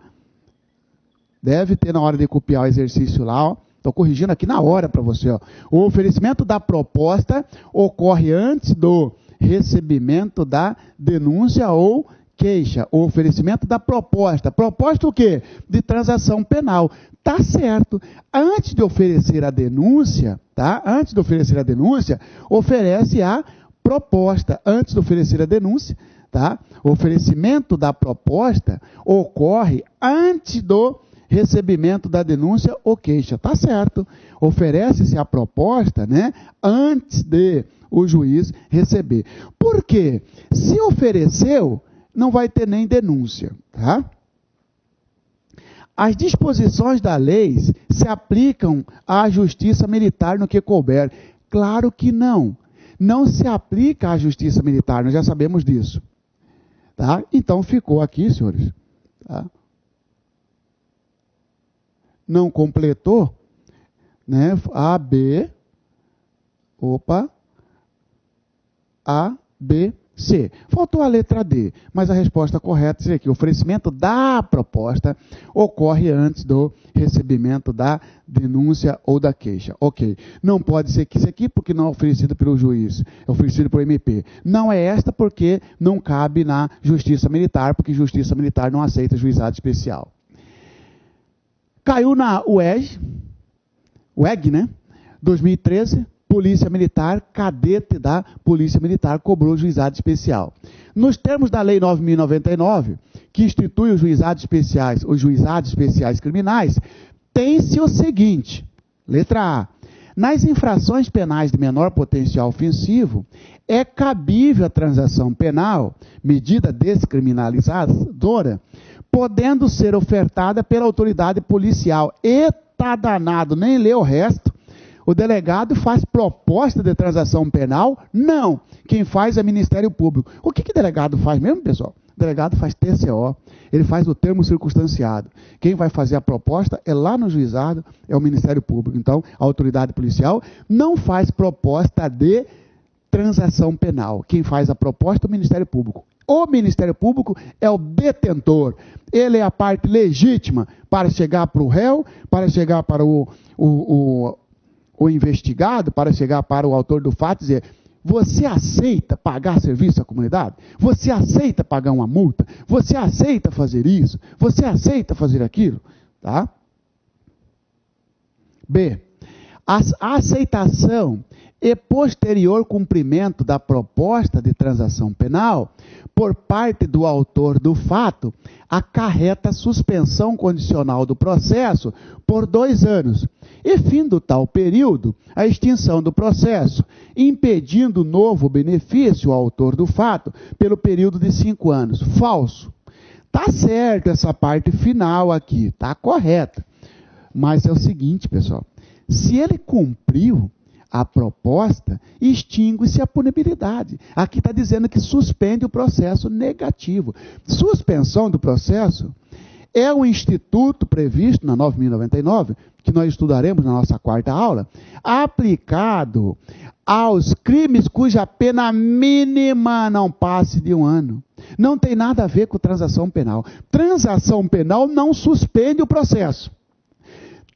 Deve ter na hora de copiar o exercício lá, ó. Estou corrigindo aqui na hora para você, ó. O oferecimento da proposta ocorre antes do recebimento da denúncia ou queixa. O oferecimento da proposta. Proposta o quê? De transação penal. Tá certo. Antes de oferecer a denúncia, tá? Antes de oferecer a denúncia, oferece a proposta. Antes de oferecer a denúncia, tá? O oferecimento da proposta ocorre antes do recebimento da denúncia ou queixa. Tá certo. Oferece-se a proposta, né? Antes de o juiz receber. Por quê? Se ofereceu, não vai ter nem denúncia, tá? As disposições da lei se aplicam à justiça militar no que couber. Claro que não. Não se aplica à justiça militar, nós já sabemos disso. Tá? Então ficou aqui, senhores. Tá? Não completou, né? A, B, C. Faltou a letra D, mas a resposta correta seria aqui. O oferecimento da proposta ocorre antes do recebimento da denúncia ou da queixa. Ok. Não pode ser que isso aqui, porque não é oferecido pelo juiz, é oferecido pelo MP. Não é esta porque não cabe na Justiça Militar, porque Justiça Militar não aceita juizado especial. Caiu na UEG, né? 2013, Polícia Militar, cadete da Polícia Militar cobrou juizado especial. Nos termos da Lei 9.099, que institui os juizados especiais criminais, tem-se o seguinte, letra A, nas infrações penais de menor potencial ofensivo, é cabível a transação penal, medida descriminalizadora, podendo ser ofertada pela autoridade policial. Eita danado, nem lê o resto. O delegado faz proposta de transação penal? Não. Quem faz é Ministério Público. O que o delegado faz mesmo, pessoal? O delegado faz TCO. Ele faz o termo circunstanciado. Quem vai fazer a proposta é lá no juizado, é o Ministério Público. Então, a autoridade policial não faz proposta de transação penal. Quem faz a proposta é o Ministério Público. O Ministério Público é o detentor. Ele é a parte legítima para chegar para o réu, para chegar para o investigado, para chegar para o autor do fato e dizer: você aceita pagar serviço à comunidade? Você aceita pagar uma multa? Você aceita fazer isso? Você aceita fazer aquilo? Tá? B. A aceitação e posterior cumprimento da proposta de transação penal por parte do autor do fato acarreta suspensão condicional do processo por 2 anos e, findo tal período, a extinção do processo, impedindo novo benefício ao autor do fato pelo período de 5 anos. Falso. Tá certo essa parte final aqui, tá correta. Mas é o seguinte, pessoal, se ele cumpriu a proposta, extingue-se a punibilidade. Aqui está dizendo que suspende o processo negativo. Suspensão do processo é um instituto previsto na 9.099, que nós estudaremos na nossa 4ª aula, aplicado aos crimes cuja pena mínima não passe de 1 ano. Não tem nada a ver com transação penal. Transação penal não suspende o processo.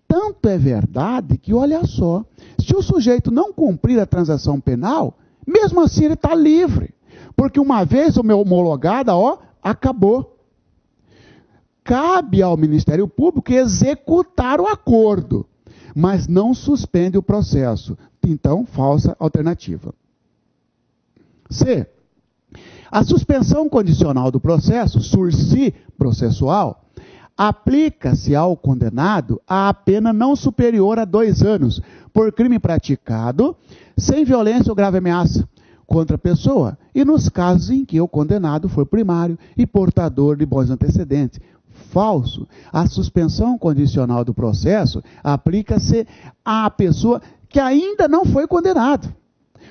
Tanto é verdade que, olha só, se o sujeito não cumprir a transação penal, mesmo assim ele está livre. Porque uma vez homologada, acabou. Cabe ao Ministério Público executar o acordo, mas não suspende o processo. Então, falsa alternativa. C. A suspensão condicional do processo, sursi processual, aplica-se ao condenado a pena não superior a 2 anos, por crime praticado sem violência ou grave ameaça contra a pessoa, e nos casos em que o condenado for primário e portador de bons antecedentes. Falso. A suspensão condicional do processo aplica-se à pessoa que ainda não foi condenado,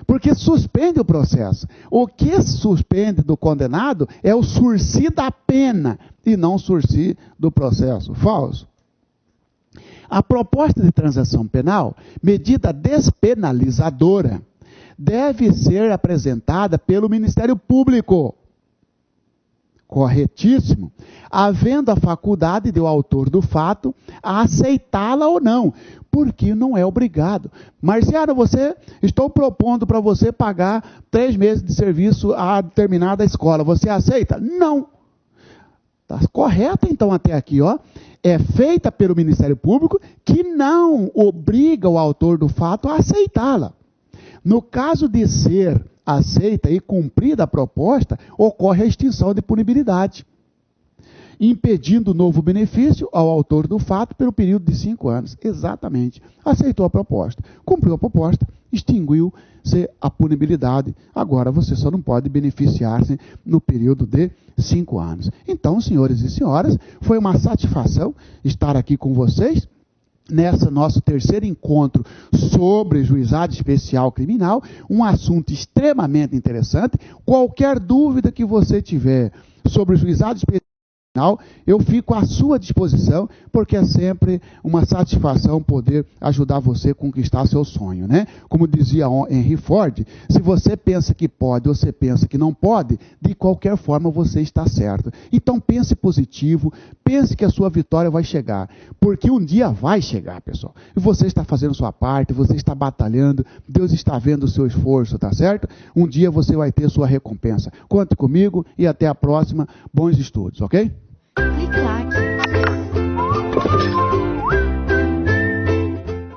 porque suspende o processo. O que suspende do condenado é o sursi da pena e não o sursi do processo. Falso. A proposta de transação penal, medida despenalizadora, deve ser apresentada pelo Ministério Público. Corretíssimo. Havendo a faculdade do autor do fato a aceitá-la ou não, porque não é obrigado. Marciano, estou propondo para você pagar 3 meses de serviço a determinada escola. Você aceita? Não. Está correto então até aqui, É feita pelo Ministério Público, que não obriga o autor do fato a aceitá-la. No caso de ser aceita e cumprida a proposta, ocorre a extinção de punibilidade, impedindo novo benefício ao autor do fato pelo período de 5 anos. Exatamente. Aceitou a proposta, cumpriu a proposta, extinguiu-se a punibilidade. Agora você só não pode beneficiar-se no período de 5 anos. Então, senhores e senhoras, foi uma satisfação estar aqui com vocês nesse nosso 3º encontro sobre juizado especial criminal, um assunto extremamente interessante. Qualquer dúvida que você tiver sobre o juizado especial, eu fico à sua disposição, porque é sempre uma satisfação poder ajudar você a conquistar seu sonho, né? Como dizia Henry Ford, se você pensa que pode ou você pensa que não pode, de qualquer forma você está certo. Então pense positivo, pense que a sua vitória vai chegar, porque um dia vai chegar, pessoal. E você está fazendo sua parte, você está batalhando, Deus está vendo o seu esforço, tá certo? Um dia você vai ter sua recompensa. Conte comigo e até a próxima. Bons estudos, ok? Clicar